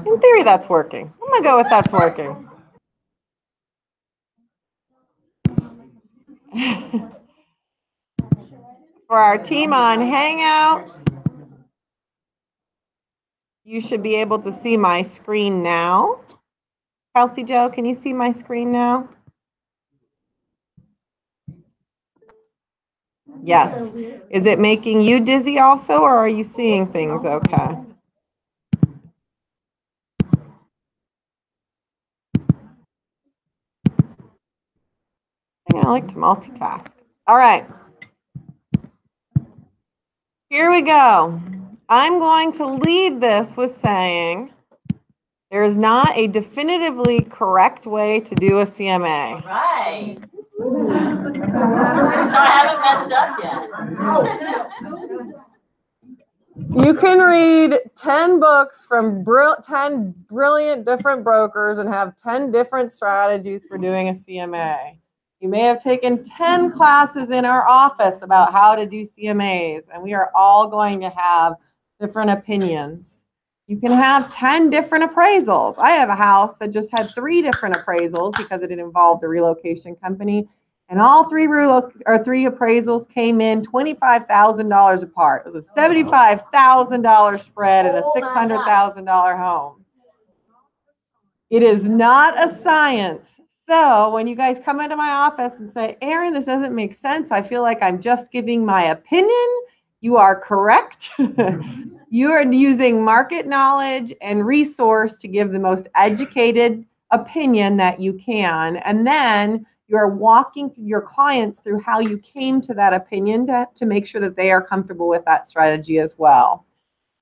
In theory, that's working. I'm going to go with that's working. For our team on Hangouts, you should be able to see my screen now. Kelsey Jo, can you see my screen now? Yes. Is it making you dizzy also, or are you seeing things okay? I like to multitask. All right. Here we go. I'm going to lead this with saying there is not a definitively correct way to do a CMA. Right. So I haven't messed up yet. You can read 10 books from 10 brilliant different brokers and have 10 different strategies for doing a CMA. You may have taken 10 classes in our office about how to do CMAs, and we are all going to have different opinions. You can have 10 different appraisals. I have a house that just had 3 different appraisals because it involved a relocation company, and all 3 appraisals came in $25,000 apart. It was a $75,000 spread and a $600,000 home. It is not a science. So when you guys come into my office and say, Erin, this doesn't make sense, I feel like I'm just giving my opinion, you are correct. You are using market knowledge and resource to give the most educated opinion that you can. And then you're walking your clients through how you came to that opinion to make sure that they are comfortable with that strategy as well.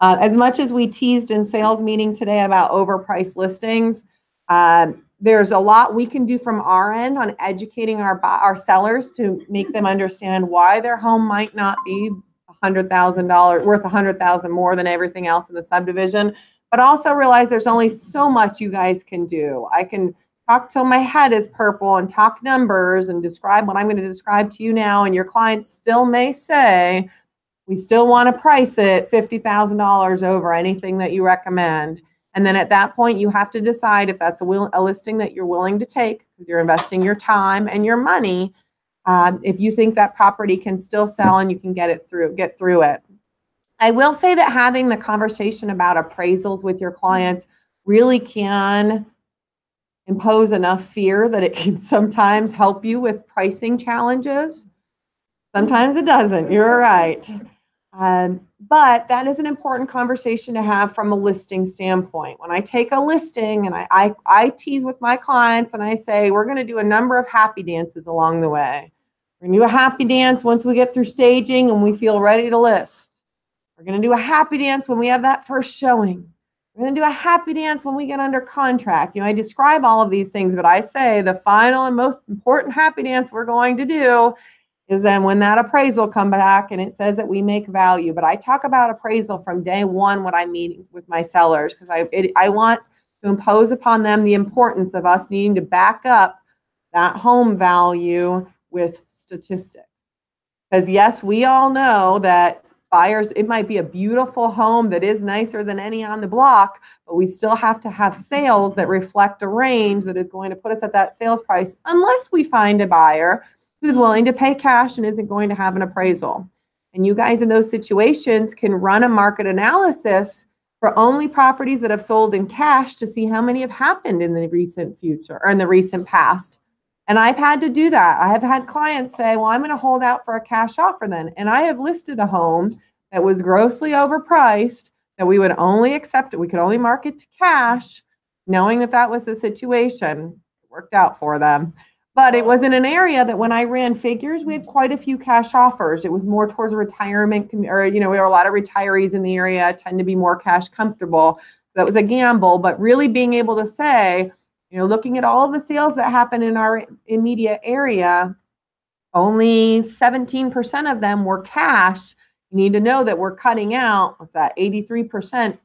As much as we teased in sales meeting today about overpriced listings, there's a lot we can do from our end on educating our sellers to make them understand why their home might not be $100,000 worth $100,000 more than everything else in the subdivision, but also realize there's only so much you guys can do. I can talk till my head is purple and talk numbers and describe what I'm going to describe to you now, and your clients still may say, we still want to price it $50,000 over anything that you recommend. And then at that point, you have to decide if that's a listing that you're willing to take, because you're investing your time and your money. If you think that property can still sell and you can get through it. I will say that having the conversation about appraisals with your clients really can impose enough fear that it can sometimes help you with pricing challenges. Sometimes it doesn't. You're right. But that is an important conversation to have from a listing standpoint. When I take a listing and I tease with my clients and I say, we're going to do a number of happy dances along the way. We're going to do a happy dance once we get through staging and we feel ready to list. We're going to do a happy dance when we have that first showing. We're going to do a happy dance when we get under contract. You know, I describe all of these things, but I say the final and most important happy dance we're going to do is then when that appraisal comes back and it says that we make value. But I talk about appraisal from day one when I'm meeting with my sellers, because I want to impose upon them the importance of us needing to back up that home value with statistics. Because yes, we all know that buyers, it might be a beautiful home that is nicer than any on the block, but we still have to have sales that reflect a range that is going to put us at that sales price, unless we find a buyer who's willing to pay cash and isn't going to have an appraisal. And you guys in those situations can run a market analysis for only properties that have sold in cash to see how many have happened in the recent future or in the recent past. And I've had to do that. I have had clients say, well, I'm going to hold out for a cash offer then. And I have listed a home that was grossly overpriced that we would only accept it. We could only market to cash, knowing that that was the situation. It worked out for them. But it was in an area that when I ran figures, we had quite a few cash offers. It was more towards a retirement, or, you know, we have a lot of retirees in the area, tend to be more cash comfortable. So that was a gamble, but really being able to say, you know, looking at all of the sales that happen in our immediate area, only 17% of them were cash. You need to know that we're cutting out, what's that, 83%?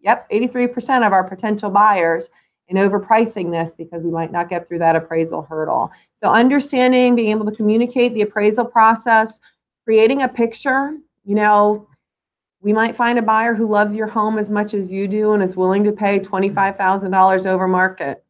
Yep, 83% of our potential buyers in overpricing this because we might not get through that appraisal hurdle. So understanding, being able to communicate the appraisal process, creating a picture. You know, We might find a buyer who loves your home as much as you do and is willing to pay $25,000 over market.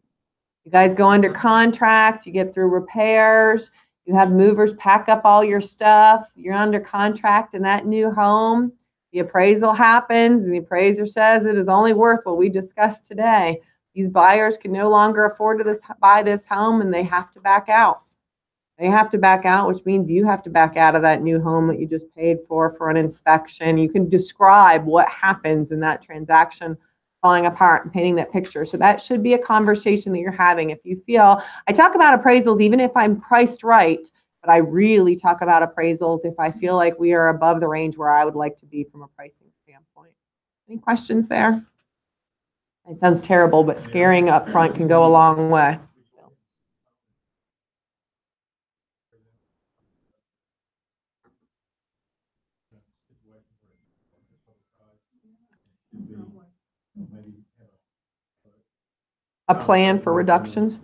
You guys go under contract, you get through repairs, you have movers pack up all your stuff, you're under contract in that new home. The appraisal happens and the appraiser says it is only worth what we discussed today. These buyers can no longer afford to buy this home and they have to back out. They have to back out, which means you have to back out of that new home that you just paid for an inspection. You can describe what happens in that transaction falling apart and painting that picture. So that should be a conversation that you're having. If you feel, I talk about appraisals even if I'm priced right, but I really talk about appraisals if I feel like we are above the range where I would like to be from a pricing standpoint. Any questions there? It sounds terrible, but scaring up front can go a long way. A plan for reductions?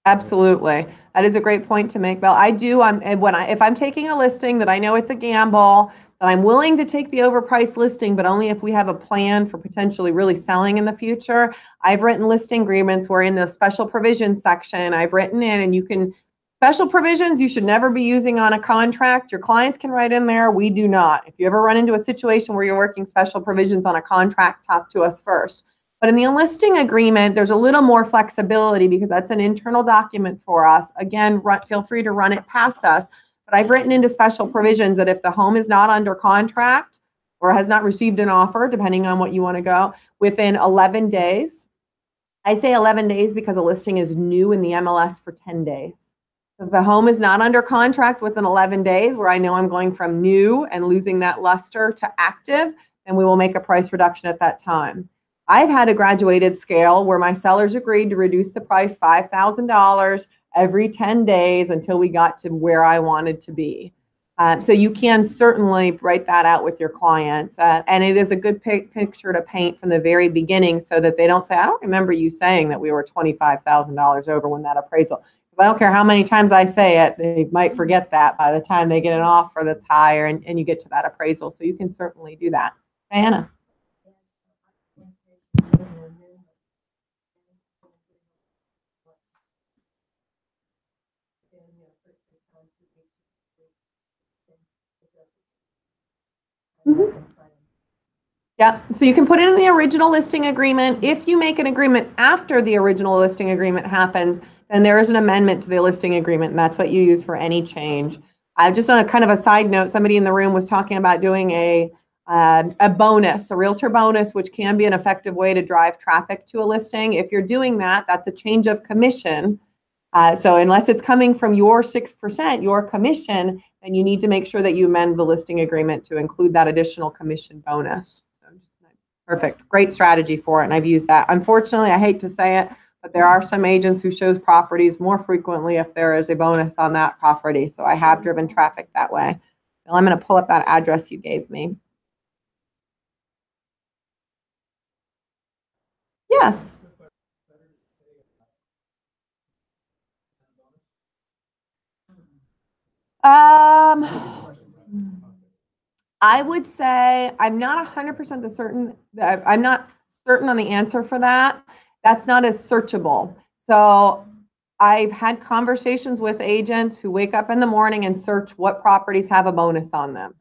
Absolutely. That is a great point to make, Bill. I do, if I'm taking a listing that I know it's a gamble, that I'm willing to take the overpriced listing, but only if we have a plan for potentially really selling in the future. I've written listing agreements where in the special provisions section, I've written in, and you can, special provisions you should never be using on a contract. Your clients can write in there. We do not. If you ever run into a situation where you're working special provisions on a contract, talk to us first. But in the listing agreement, there's a little more flexibility because that's an internal document for us. Again, feel free to run it past us. But I've written into special provisions that if the home is not under contract or has not received an offer, depending on what you want to go, within 11 days. I say 11 days because a listing is new in the MLS for 10 days. If the home is not under contract within 11 days, where I know I'm going from new and losing that luster to active, then we will make a price reduction at that time. I've had a graduated scale where my sellers agreed to reduce the price $5,000 every 10 days until we got to where I wanted to be. So you can certainly write that out with your clients. And it is a good picture to paint from the very beginning so that they don't say, I don't remember you saying that we were $25,000 over when that appraisal. Because I don't care how many times I say it, they might forget that by the time they get an offer that's higher and you get to that appraisal. So you can certainly do that. Diana. Mm-hmm. Yeah, so you can put it in the original listing agreement. If you make an agreement after the original listing agreement happens, then there is an amendment to the listing agreement, and that's what you use for any change. Just on a kind of a side note, somebody in the room was talking about doing a bonus, a realtor bonus, which can be an effective way to drive traffic to a listing. If you're doing that, that's a change of commission. So unless it's coming from your 6%, your commission, then you need to make sure that you amend the listing agreement to include that additional commission bonus. So perfect. Great strategy for it. And I've used that. Unfortunately, I hate to say it, but there are some agents who show properties more frequently if there is a bonus on that property. So I have driven traffic that way. Well, I'm going to pull up that address you gave me. Yes. I would say I'm not 100% certain. I'm not certain on the answer for that. That's not as searchable. So I've had conversations with agents who wake up in the morning and search what properties have a bonus on them.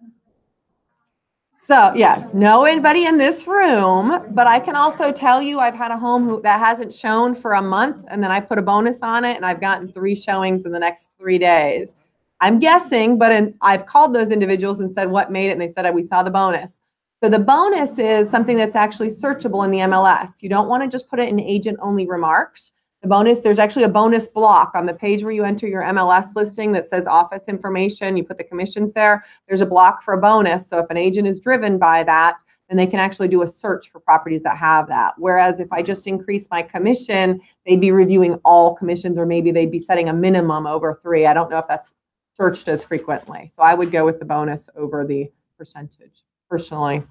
So yes, no anybody in this room, but I can also tell you I've had a home that hasn't shown for a month, and then I put a bonus on it, and I've gotten 3 showings in the next 3 days. I'm guessing, but I've called those individuals and said what made it, and they said we saw the bonus. So the bonus is something that's actually searchable in the MLS. You don't want to just put it in agent-only remarks. The bonus, there's actually a bonus block on the page where you enter your MLS listing that says office information. You put the commissions there. There's a block for a bonus. So if an agent is driven by that, then they can actually do a search for properties that have that. Whereas if I just increase my commission, they'd be reviewing all commissions, or maybe they'd be setting a minimum over 3. I don't know if that's searched as frequently. So I would go with the bonus over the percentage personally.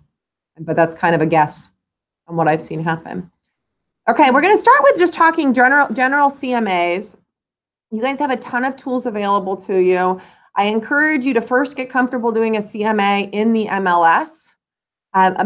But that's kind of a guess on what I've seen happen. Okay, we're going to start with just talking general CMAs. You guys have a ton of tools available to you. I encourage you to first get comfortable doing a CMA in the MLS.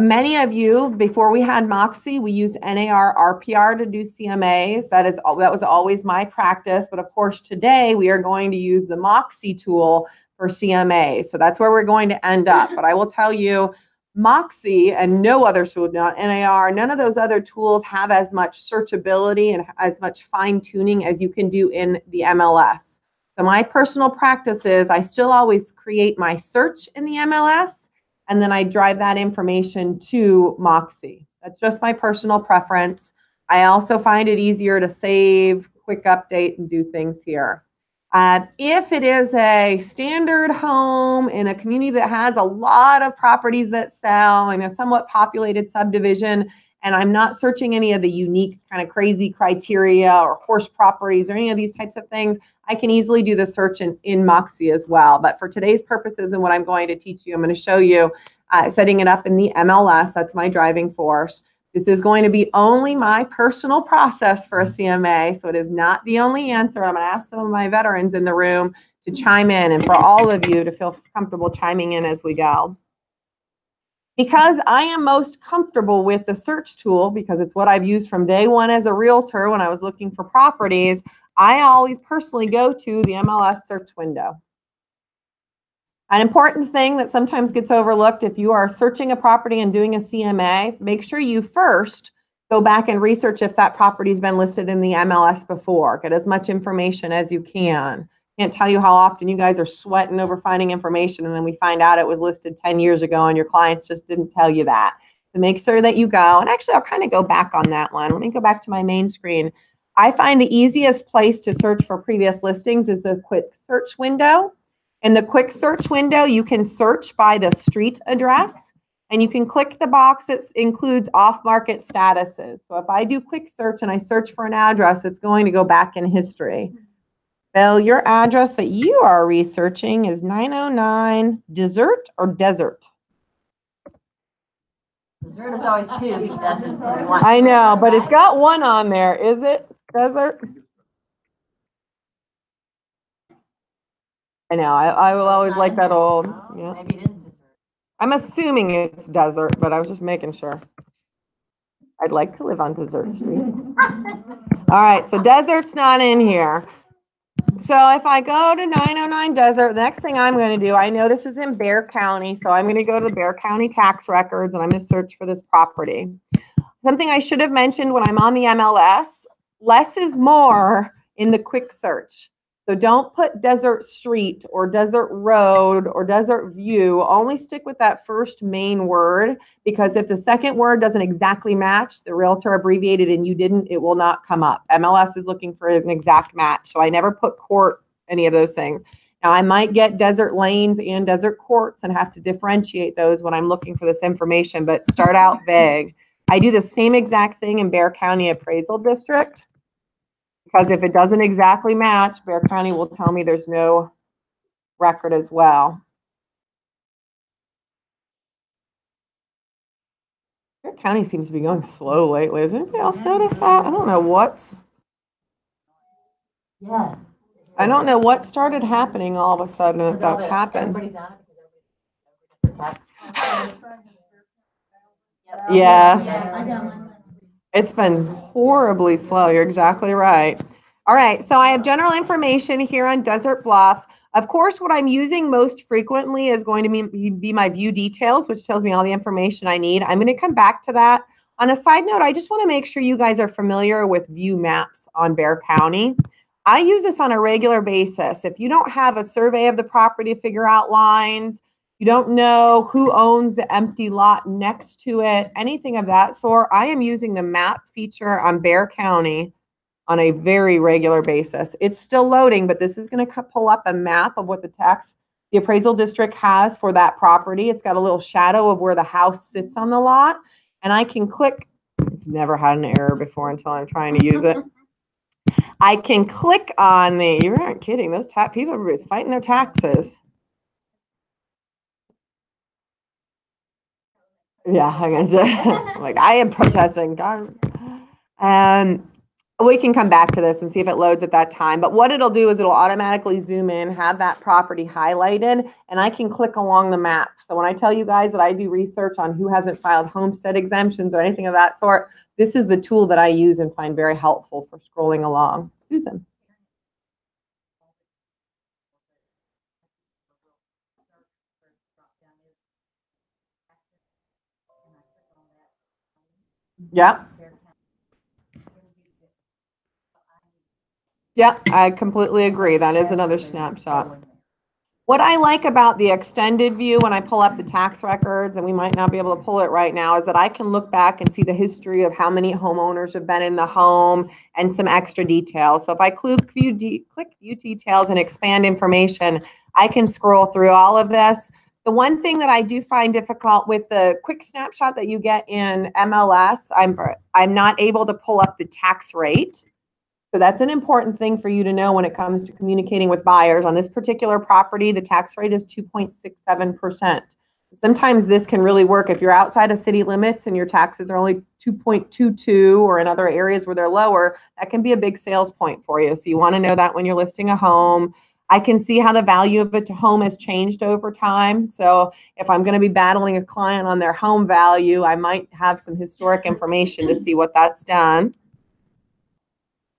Many of you, before we had Moxie, we used NAR RPR to do CMAs. That was always my practice. But of course, today we are going to use the Moxie tool for CMA. So that's where we're going to end up. But I will tell you, Moxie and no other tool, not NAR, none of those other tools have as much searchability and as much fine tuning as you can do in the MLS. So my personal practice is I still always create my search in the MLS, and then I drive that information to Moxie. That's just my personal preference. I also find it easier to save, quick update, and do things here. If it is a standard home in a community that has a lot of properties that sell in a somewhat populated subdivision, and I'm not searching any of the unique kind of crazy criteria or horse properties or any of these types of things, I can easily do the search in Moxie as well. But for today's purposes and what I'm going to teach you, I'm going to show you setting it up in the MLS. That's my driving force. This is going to be only my personal process for a CMA, so it is not the only answer. I'm going to ask some of my veterans in the room to chime in, and for all of you to feel comfortable chiming in as we go. Because I am most comfortable with the search tool, because it's what I've used from day one as a realtor when I was looking for properties, I always personally go to the MLS search window. An important thing that sometimes gets overlooked if you are searching a property and doing a CMA, make sure you first go back and research if that property's been listed in the MLS before. Get as much information as you can. Can't tell you how often you guys are sweating over finding information and then we find out it was listed 10 years ago and your clients just didn't tell you that. So make sure that you go, and actually I'll kind of go back on that one. Let me go back to my main screen. I find the easiest place to search for previous listings is the quick search window. In the quick search window, you can search by the street address, and you can click the box that includes off-market statuses. So if I do quick search and I search for an address, it's going to go back in history. Bill, your address that you are researching is 909 Desert or Desert? Desert is always two, because that's just one. I know, but it's got one on there. Is it Desert? I know. I will always like that old. Yeah. Maybe it is desert. I'm assuming it's Desert, but I was just making sure. I'd like to live on Desert Street. All right, so Desert's not in here. So if I go to 909 Desert, the next thing I'm going to do, I know this is in Bexar County, so I'm going to go to the Bexar County tax records and I'm going to search for this property. Something I should have mentioned when I'm on the MLS, less is more in the quick search. So don't put Desert Street or Desert Road or Desert View. Only stick with that first main word, because if the second word doesn't exactly match, the realtor abbreviated and you didn't, it will not come up. MLS is looking for an exact match. So I never put court, any of those things. Now I might get Desert Lanes and Desert Courts and have to differentiate those when I'm looking for this information, but start out vague. I do the same exact thing in Bexar County Appraisal District. Because if it doesn't exactly match, Bexar County will tell me there's no record as well. Bexar County seems to be going slow lately. Has anybody else noticed that? I don't know what's. Yes. I don't know what started happening all of a sudden that that's happened. Everybody's on it because everybody's Yes. It's been horribly slow. You're exactly right. All right, so I have general information here on Desert Bluff. Of course, what I'm using most frequently is going to be my view details, which tells me all the information I need. I'm going to come back to that. On a side note, I just want to make sure you guys are familiar with view maps on Bexar County. I use this on a regular basis. If you don't have a survey of the property to figure out lines, you don't know who owns the empty lot next to it, anything of that sort, I am using the map feature on Bexar County on a very regular basis. It's still loading, but this is going to pull up a map of what the appraisal district has for that property. It's got a little shadow of where the house sits on the lot, and I can click. It's never had an error before until I'm trying to use it. I can click on you aren't kidding, those people, everybody's fighting their taxes. Yeah, I'm gonna like I am protesting. We can come back to this and see if it loads at that time. But what it'll do is it'll automatically zoom in, have that property highlighted, and I can click along the map. So when I tell you guys that I do research on who hasn't filed homestead exemptions or anything of that sort, this is the tool that I use and find very helpful for scrolling along. Susan. Yeah. Yeah, I completely agree. That is another snapshot. What I like about the extended view when I pull up the tax records, and we might not be able to pull it right now, is that I can look back and see the history of how many homeowners have been in the home and some extra details. So if I click view details and expand information, I can scroll through all of this. The one thing that I do find difficult with the quick snapshot that you get in MLS, I'm not able to pull up the tax rate. So that's an important thing for you to know when it comes to communicating with buyers. On this particular property, the tax rate is 2.67%. Sometimes this can really work if you're outside of city limits and your taxes are only 2.22, or in other areas where they're lower, that can be a big sales point for you. So you want to know that when you're listing a home. I can see how the value of a home has changed over time. So if I'm going to be battling a client on their home value, I might have some historic information to see what that's done.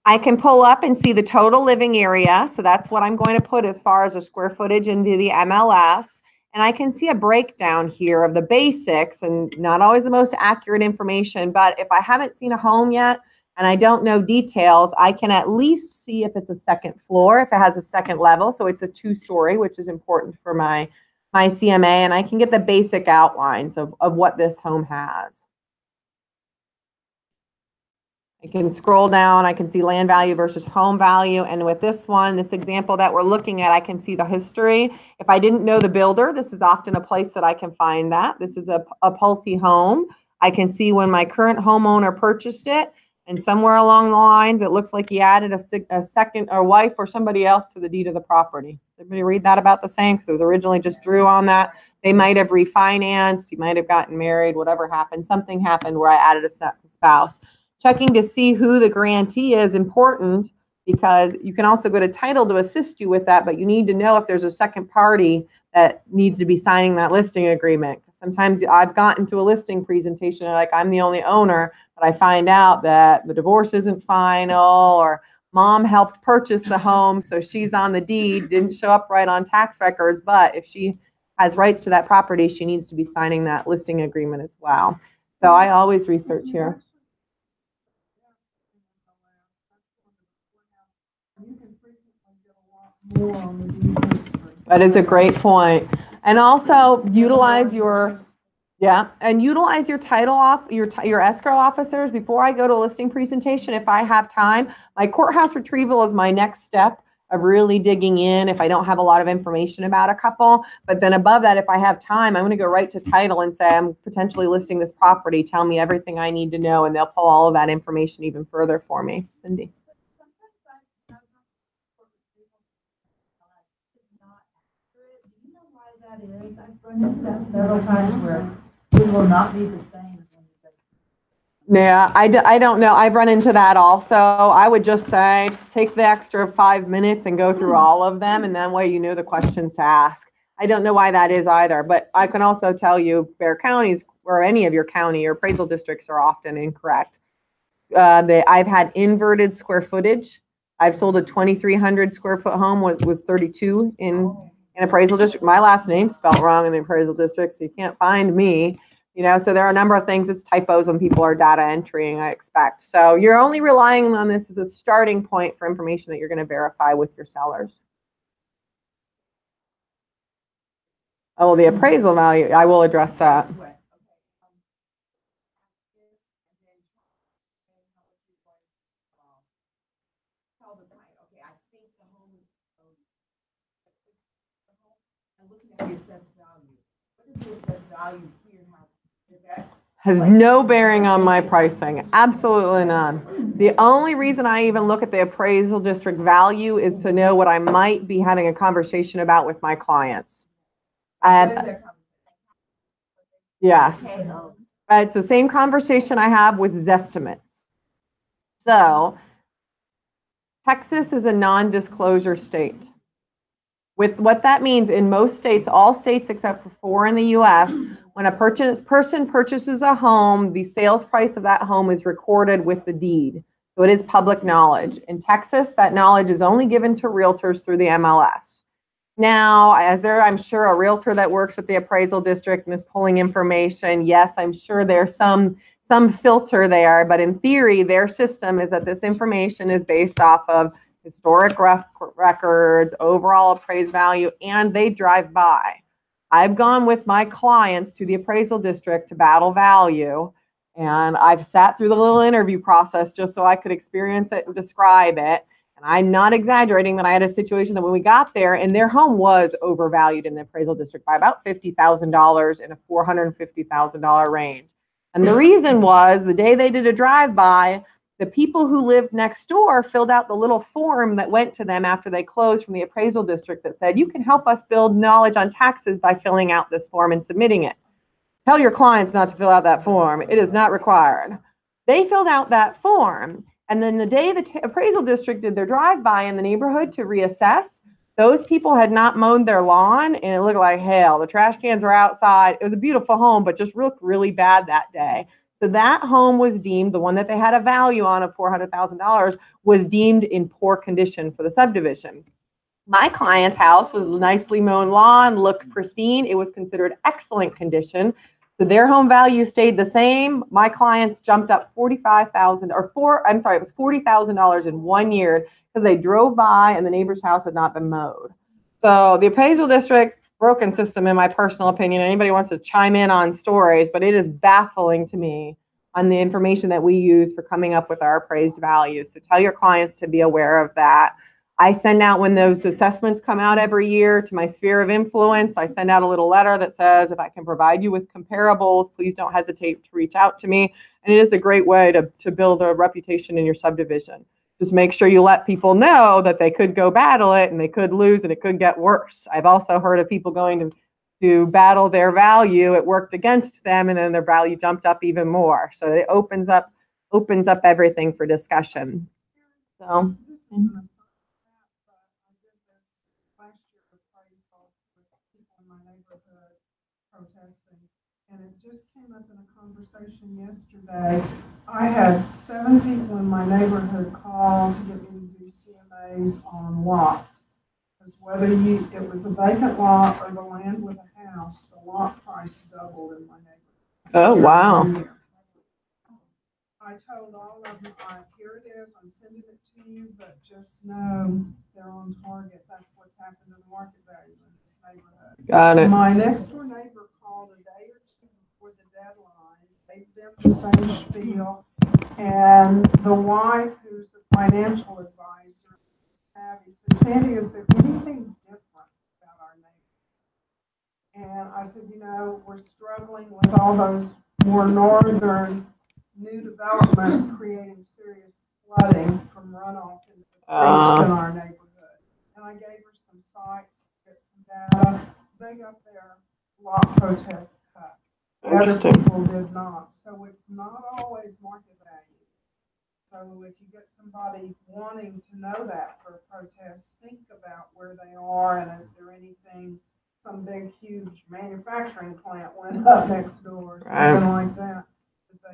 I can pull up and see the total living area. So that's what I'm going to put as far as the square footage into the MLS. And I can see a breakdown here of the basics, and not always the most accurate information. But if I haven't seen a home yet and I don't know details, I can at least see if it's a second floor, if it has a second level. So it's a 2-story, which is important for my CMA. And I can get the basic outlines of what this home has. I can scroll down, I can see land value versus home value. And with this one, this example that we're looking at, I can see the history. If I didn't know the builder, this is often a place that I can find that. This is a Pulte home. I can see when my current homeowner purchased it. And somewhere along the lines, it looks like he added a second or wife or somebody else to the deed of the property. Everybody read that about the same? Because it was originally just Drew on that. They might have refinanced. He might have gotten married, whatever happened. Something happened where I added a second spouse. Checking to see who the grantee is important, because you can also go to title to assist you with that, but you need to know if there's a second party that needs to be signing that listing agreement. Sometimes I've gotten to a listing presentation and like I'm the only owner, but I find out that the divorce isn't final, or mom helped purchase the home, so she's on the deed, didn't show up right on tax records, but if she has rights to that property, she needs to be signing that listing agreement as well. So I always research here. That is a great point. And also utilize your title off your escrow officers before I go to a listing presentation. If I have time, my courthouse retrieval is my next step of really digging in if I don't have a lot of information about a couple. But then above that, if I have time, I'm going to go right to title and say, I'm potentially listing this property. Tell me everything I need to know, and they'll pull all of that information even further for me. Cindy. That is, I've run into that several times where it will not be the same. Yeah, I don't know. I've run into that also. I would just say take the extra 5 minutes and go through all of them, and that way you know the questions to ask. I don't know why that is either, but I can also tell you Bexar counties or any of your county or appraisal districts are often incorrect. I've had inverted square footage. I've sold a 2,300 square foot home was 32 in appraisal district. My last name's spelled wrong in the appraisal district, so you can't find me. So there are a number of things. It's typos when people are data entering, I expect. So you're only relying on this as a starting point for information that you're going to verify with your sellers. Oh, the appraisal value, I will address that. Has no bearing on my pricing. Absolutely none. The only reason I even look at the appraisal district value is to know what I might be having a conversation about with my clients. Yes. It's the same conversation I have with Zestimates. So Texas is a non-disclosure state. With what that means, in most states, all states except for 4 in the US, when a person purchases a home, the sales price of that home is recorded with the deed. So it is public knowledge. In Texas, that knowledge is only given to realtors through the MLS. Now, I'm sure a realtor that works at the appraisal district and is pulling information, yes, I'm sure there's some filter there, but in theory, their system is that this information is based off of historic records, overall appraised value, and they drive by. I've gone with my clients to the appraisal district to battle value, and I've sat through the little interview process just so I could experience it and describe it. And I'm not exaggerating that I had a situation that when we got there, and their home was overvalued in the appraisal district by about $50,000 in a $450,000 range. And the reason was the day they did a drive-by, the people who lived next door filled out the little form that went to them after they closed from the appraisal district that said, you can help us build knowledge on taxes by filling out this form and submitting it. Tell your clients not to fill out that form. It is not required. They filled out that form. And then the day the appraisal district did their drive-by in the neighborhood to reassess, those people had not mowed their lawn and it looked like hell. The trash cans were outside. It was a beautiful home, but just looked really bad that day. So that home was deemed, the one that they had a value on of $400,000, was deemed in poor condition for the subdivision. My client's house was nicely mown lawn, looked pristine. It was considered excellent condition. So their home value stayed the same. My clients jumped up $45,000 it was $40,000 in 1 year because they drove by and the neighbor's house had not been mowed. So the appraisal district, broken system in my personal opinion. Anybody wants to chime in on stories, but it is baffling to me on the information that we use for coming up with our appraised values. So tell your clients to be aware of that. I send out, when those assessments come out every year to my sphere of influence, I send out a little letter that says, if I can provide you with comparables, please don't hesitate to reach out to me. And it is a great way to build a reputation in your subdivision. Just make sure you let people know that they could go battle it and they could lose and it could get worse. I've also heard of people going to battle their value. It worked against them and then their value jumped up even more. So it opens up everything for discussion. So. And it just came up in a conversation yesterday. I had 7 people in my neighborhood call to get me to do CMAs on lots. Because whether it was a vacant lot or the land with a house, the lot price doubled in my neighborhood. Oh, wow. I told all of them, here it is, I'm sending it to you, but just know they're on target. That's what's happened in the market value in this neighborhood. Got it. My next door neighbor called a day or two before the deadline, gave them the same spiel, and the wife, who's a financial advisor, said, Sandy, is there anything different about our neighborhood? And I said, we're struggling with all those more northern new developments creating serious flooding from runoff into the creeks in our neighborhood. And I gave her some sites, get some data. They got their lot protests cut. The other people did not. So it's not always market value. So if you get somebody wanting to know that for a protest, think about where they are and is there anything, some big, huge manufacturing plant went up next door, something like that.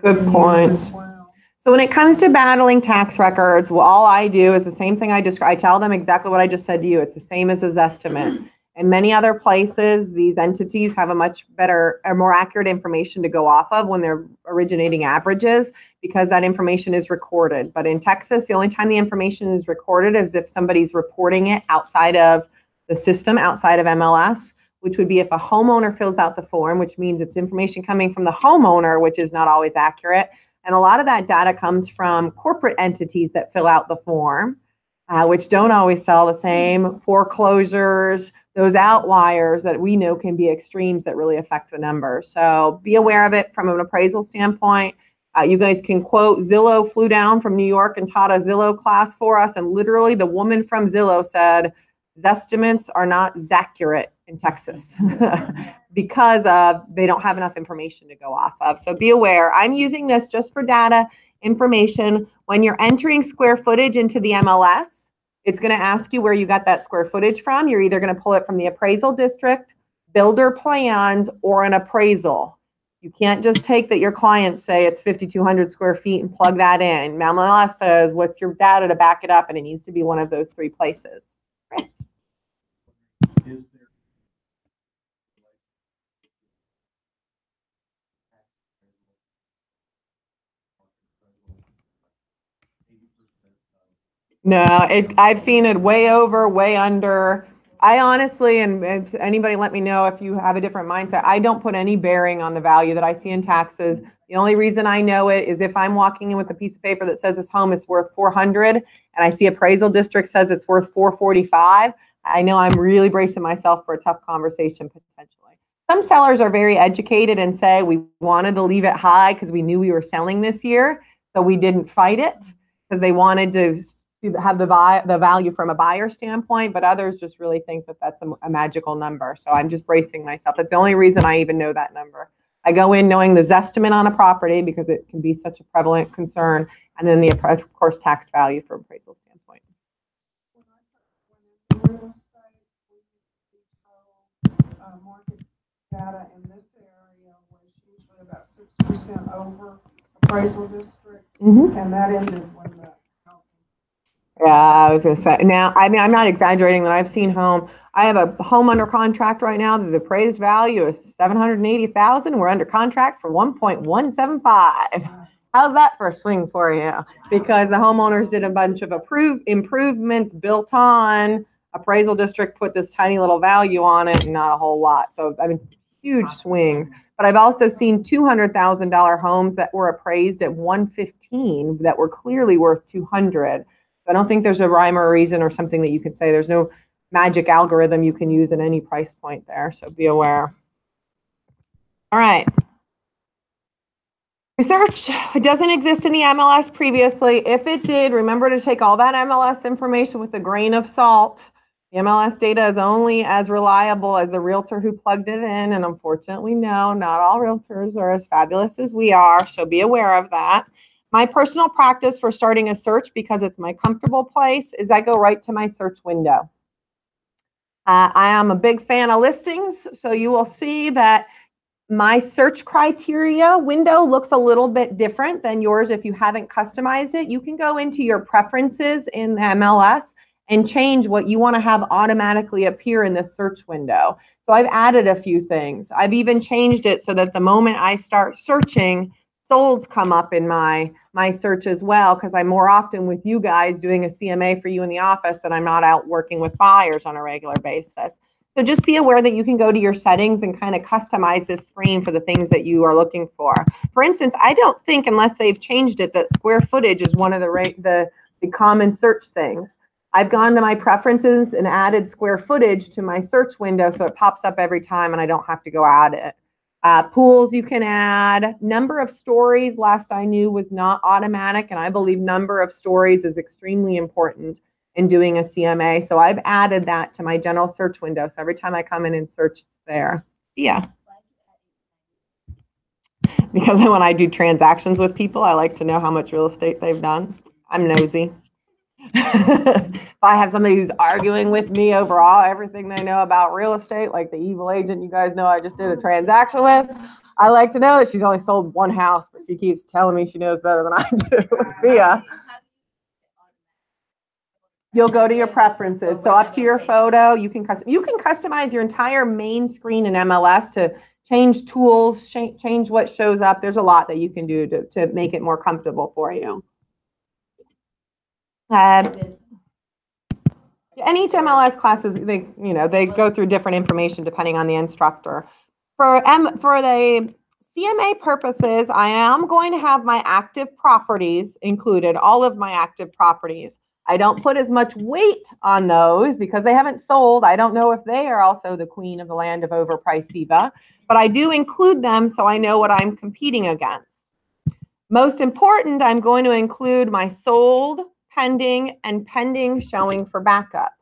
Good points. Well. So when it comes to battling tax records, well, all I do is the same thing I describe. I tell them exactly what I just said to you. It's the same as a Zestimate. In many other places, these entities have a much better or more accurate information to go off of when they're originating averages because that information is recorded. But in Texas, the only time the information is recorded is if somebody's reporting it outside of the system, outside of MLS, which would be if a homeowner fills out the form, which means it's information coming from the homeowner, which is not always accurate. And a lot of that data comes from corporate entities that fill out the form, which don't always sell the same. Foreclosures, those outliers that we know can be extremes that really affect the numbers. So be aware of it from an appraisal standpoint. You guys can quote, Zillow flew down from New York and taught a Zillow class for us. And literally the woman from Zillow said, Zestimates are not accurate in Texas because they don't have enough information to go off of. So be aware. I'm using this just for data information. When you're entering square footage into the MLS, It's going to ask you where you got that square footage from. You're either going to pull it from the appraisal district, builder plans, or an appraisal. You can't just take that your clients say it's 5,200 square feet and plug that in. MLS says, what's your data to back it up? And it needs to be one of those three places. Chris? Is there No, I've seen it way over, way under. I honestly, and if anybody let me know if you have a different mindset, I don't put any bearing on the value that I see in taxes. The only reason I know it is if I'm walking in with a piece of paper that says this home is worth 400 and I see appraisal district says it's worth 445, I know I'm really bracing myself for a tough conversation potentially. Some sellers are very educated and say we wanted to leave it high because we knew we were selling this year, so we didn't fight it because they wanted to have the value from a buyer standpoint, but others just really think that that's a magical number. So I'm just bracing myself. That's the only reason I even know that number. I go in knowing the zestimate on a property because it can be such a prevalent concern, and then the, of course, tax value from appraisal standpoint. Real estate, market data in this area was usually about 6% over appraisal district, and that ended when the Yeah, I was going to say. Now, I mean, I'm not exaggerating that I've seen I have a home under contract right now that the appraised value is $780,000. We're under contract for $1.175. How's that for a swing for you? Because the homeowners did a bunch of improvements built on appraisal district, put this tiny little value on it, and not a whole lot. So, I mean, huge swings. But I've also seen $200,000 homes that were appraised at 115 that were clearly worth 200. I don't think there's a rhyme or a reason or something that you can say. There's no magic algorithm you can use at any price point there, so be aware. All right. Research doesn't exist in the MLS previously. If it did, remember to take all that MLS information with a grain of salt. The MLS data is only as reliable as the realtor who plugged it in, and unfortunately, no, not all realtors are as fabulous as we are, so be aware of that. My personal practice for starting a search, because it's my comfortable place, is I go right to my search window. I am a big fan of listings, so you will see that my search criteria window looks a little bit different than yours if you haven't customized it. You can go into your preferences in the MLS and change what you want to have automatically appear in the search window. So I've added a few things. I've even changed it so that the moment I start searching, solds come up in my search as well, because I'm more often with you guys doing a CMA for you in the office and I'm not out working with buyers on a regular basis. So just be aware that you can go to your settings and kind of customize this screen for the things that you are looking for. For instance, I don't think, unless they've changed it, that square footage is one of the common search things. I've gone to my preferences and added square footage to my search window so it pops up every time and I don't have to go add it. Pools you can add. Number of stories, last I knew, was not automatic, and I believe number of stories is extremely important in doing a CMA. So I've added that to my general search window. So every time I come in and search, it's there. Yeah. Because when I do transactions with people, I like to know how much real estate they've done. I'm nosy. If I have somebody who's arguing with me over everything they know about real estate, like the evil agent you guys know I just did a transaction with, I like to know that she's only sold one house, but she keeps telling me she knows better than I do. Via. You'll go to your preferences. So up to your photo, you can customize your entire main screen in MLS to change tools, change what shows up. There's a lot that you can do to make it more comfortable for you. And each MLS classes, they go through different information depending on the instructor. For the CMA purposes, I am going to have my active properties included, all of my active properties. I don't put as much weight on those because they haven't sold. I don't know if they are also the queen of the land of overpriced SEBA, but I do include them so I know what I'm competing against. Most important, I'm going to include my sold, pending, and pending showing for backup.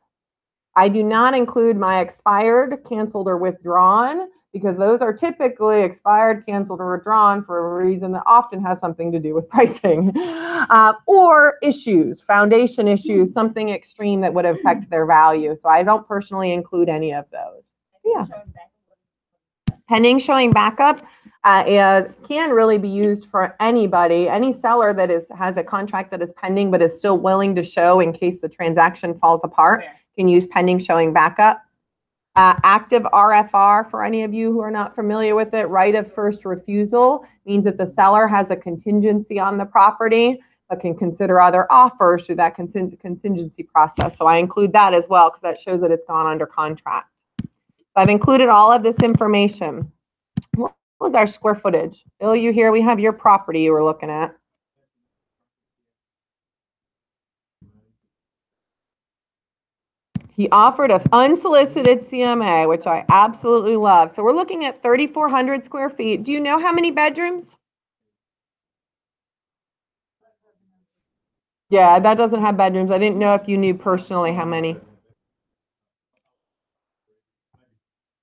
I do not include my expired, canceled, or withdrawn because those are typically expired, canceled, or withdrawn for a reason that often has something to do with pricing, or issues, foundation issues, something extreme that would affect their value. So I don't personally include any of those. Yeah. Pending showing backup can really be used for anybody, any seller that has a contract that is pending but is still willing to show in case the transaction falls apart, can use pending showing backup. Active RFR, for any of you who are not familiar with it, right of first refusal, means that the seller has a contingency on the property but can consider other offers through that contingency process. So I include that as well because that shows that it's gone under contract. So I've included all of this information. What was our square footage? Bill, you here? We have your property you were looking at. He offered an unsolicited CMA, which I absolutely love. So we're looking at 3,400 square feet. Do you know how many bedrooms? Yeah, that doesn't have bedrooms. I didn't know if you knew personally how many.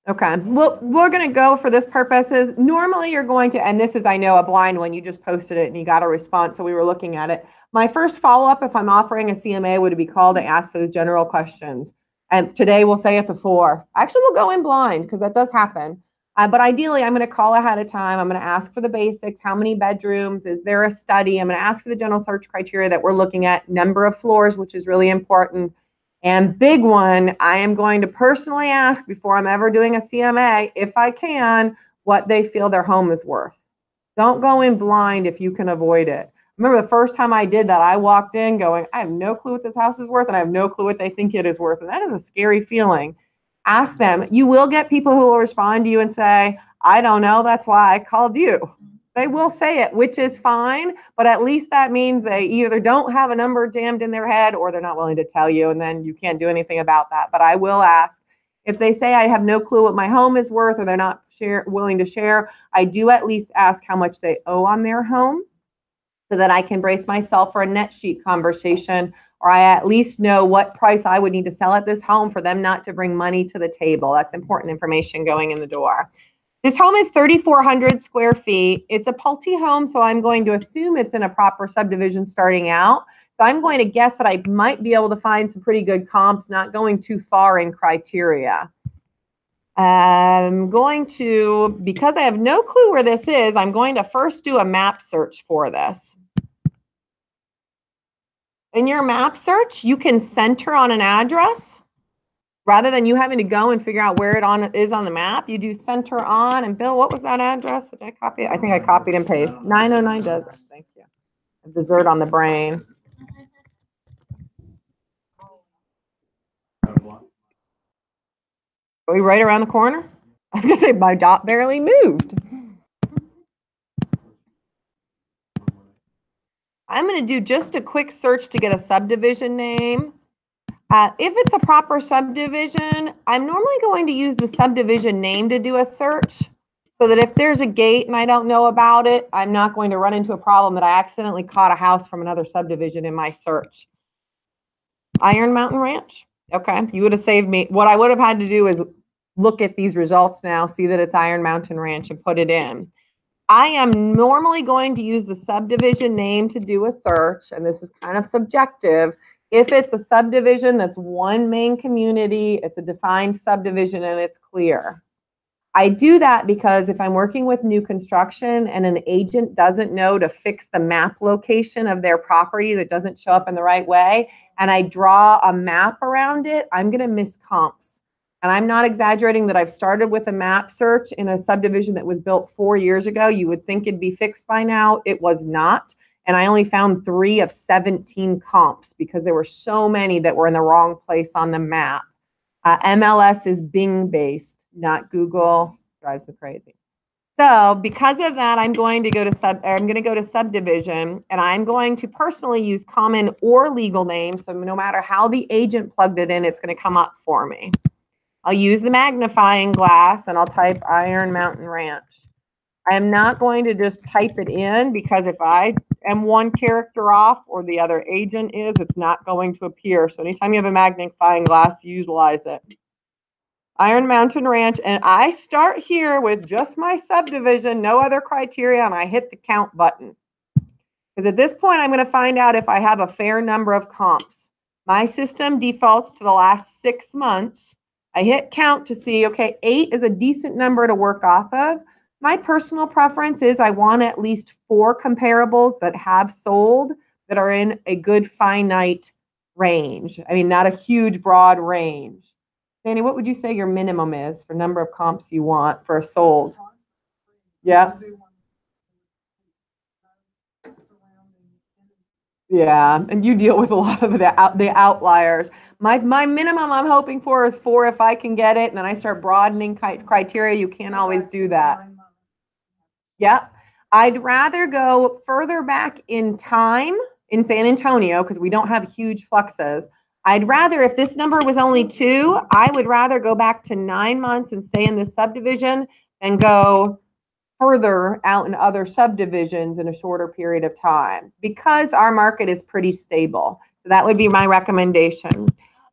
Okay, well, we're going to go for this purposes. Normally you're going to, and this is, I know, a blind one. You just posted it and you got a response, so we were looking at it. My first follow-up, if I'm offering a CMA, would be called to ask those general questions. And today we'll say it's a 4. Actually, we'll go in blind because that does happen. But ideally, I'm going to call ahead of time. I'm going to ask for the basics. How many bedrooms? Is there a study? I'm going to ask for the general search criteria that we're looking at. Number of floors, which is really important. And big one, I am going to personally ask before I'm ever doing a CMA, if I can, what they feel their home is worth. Don't go in blind if you can avoid it. Remember the first time I did that, I walked in going, I have no clue what this house is worth and I have no clue what they think it is worth. And that is a scary feeling. Ask them. You will get people who will respond to you and say, I don't know, that's why I called you. They will say it, which is fine, but at least that means they either don't have a number jammed in their head or they're not willing to tell you, and then you can't do anything about that. But I will ask. If they say I have no clue what my home is worth or they're not willing to share, I do at least ask how much they owe on their home so that I can brace myself for a net sheet conversation, or I at least know what price I would need to sell at this home for them not to bring money to the table. That's important information going in the door. This home is 3,400 square feet. It's a Pulte home, so I'm going to assume it's in a proper subdivision starting out. So I'm going to guess that I might be able to find some pretty good comps, not going too far in criteria. I'm going to, because I have no clue where this is, I'm going to first do a map search for this. In your map search, you can center on an address. Rather than you having to go and figure out where it is on the map, you do center on. And Bill, what was that address? Did I copy it? I think I copied and pasted. 909 Desert. Thank you. Dessert on the brain. Are we right around the corner? I was going to say my dot barely moved. I'm going to do just a quick search to get a subdivision name. If it's a proper subdivision, I'm normally going to use the subdivision name to do a search so that if there's a gate and I don't know about it, I'm not going to run into a problem that I accidentally caught a house from another subdivision in my search. Iron Mountain Ranch. Okay, you would have saved me. What I would have had to do is look at these results now, see that it's Iron Mountain Ranch and put it in. I am normally going to use the subdivision name to do a search, and this is kind of subjective. If it's a subdivision that's one main community, it's a defined subdivision and it's clear. I do that because if I'm working with new construction and an agent doesn't know to fix the map location of their property that doesn't show up in the right way, and I draw a map around it, I'm going to miss comps. And I'm not exaggerating that I've started with a map search in a subdivision that was built 4 years ago. You would think it'd be fixed by now. It was not. And I only found 3 of 17 comps because there were so many that were in the wrong place on the map. MLS is Bing based, not Google. Drives me crazy. So because of that, I'm going to go to subdivision, and I'm going to personally use common or legal names. So no matter how the agent plugged it in, it's going to come up for me. I'll use the magnifying glass and I'll type Iron Mountain Ranch. I am not going to just type it in because if I am one character off or the other agent is, it's not going to appear. So anytime you have a magnifying glass, utilize it. Iron Mountain Ranch, and I start here with just my subdivision, no other criteria, and I hit the count button. Because at this point, I'm going to find out if I have a fair number of comps. My system defaults to the last 6 months. I hit count to see, okay, 8 is a decent number to work off of. My personal preference is I want at least 4 comparables that have sold that are in a good finite range. I mean, not a huge, broad range. Sandy, what would you say your minimum is for number of comps you want for a sold? Yeah. Yeah, and you deal with a lot of the outliers. My minimum I'm hoping for is 4 if I can get it, and then I start broadening criteria. You can't always do that. Yeah, I'd rather go further back in time in San Antonio because we don't have huge fluxes. I'd rather, if this number was only 2, I would rather go back to 9 months and stay in this subdivision and go further out in other subdivisions in a shorter period of time because our market is pretty stable. So that would be my recommendation.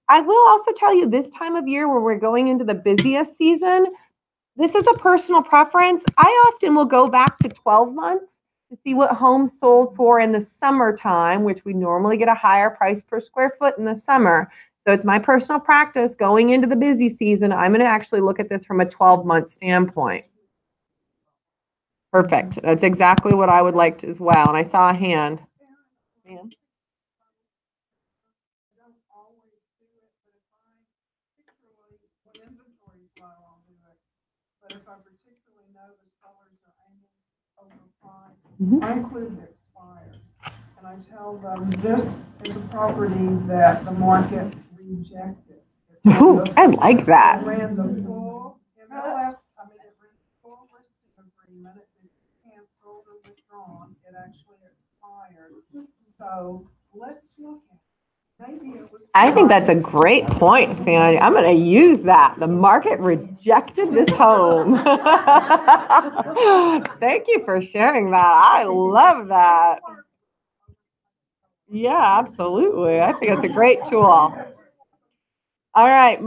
I will also tell you this time of year where we're going into the busiest season, this is a personal preference. I often will go back to 12 months to see what homes sold for in the summertime, which we normally get a higher price per square foot in the summer. So it's my personal practice going into the busy season. I'm going to actually look at this from a 12-month standpoint. Perfect. That's exactly what I would like to as well. And I saw a hand. Yeah. But if I particularly know the sellers are aiming overpriced, I include the expires. And I tell them this is a property that the market rejected. Ooh, I like that. It ran the full MLS, it ran the full listing agreement. It didn't cancel or withdrawn. It actually expired. So let's look at it. I think that's a great point, Sandy. I'm going to use that. The market rejected this home. Thank you for sharing that. I love that. Yeah, absolutely. I think that's a great tool. All right,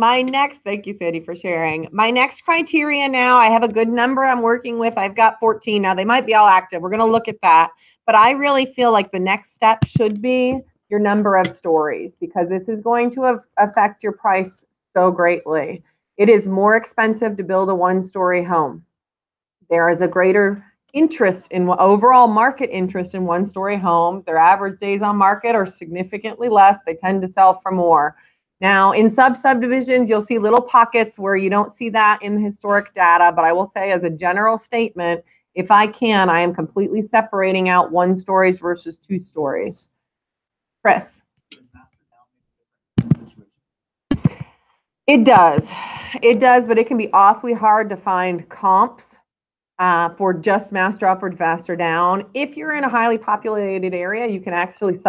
thank you, Sandy, for sharing. My next criteria now, I have a good number I'm working with. I've got 14 now. They might be all active. We're going to look at that. But I really feel like the next step should be your number of stories because this is going to affect your price so greatly. It is more expensive to build a one-story home. There is a greater interest in overall market interest in one-story homes. Their average days on market are significantly less. They tend to sell for more. Now, in subdivisions, you'll see little pockets where you don't see that in the historic data, but I will say as a general statement, if I can, I am completely separating out 1 stories versus 2 stories. Chris. It does, but it can be awfully hard to find comps for just master up or master down. If you're in a highly populated area, you can actually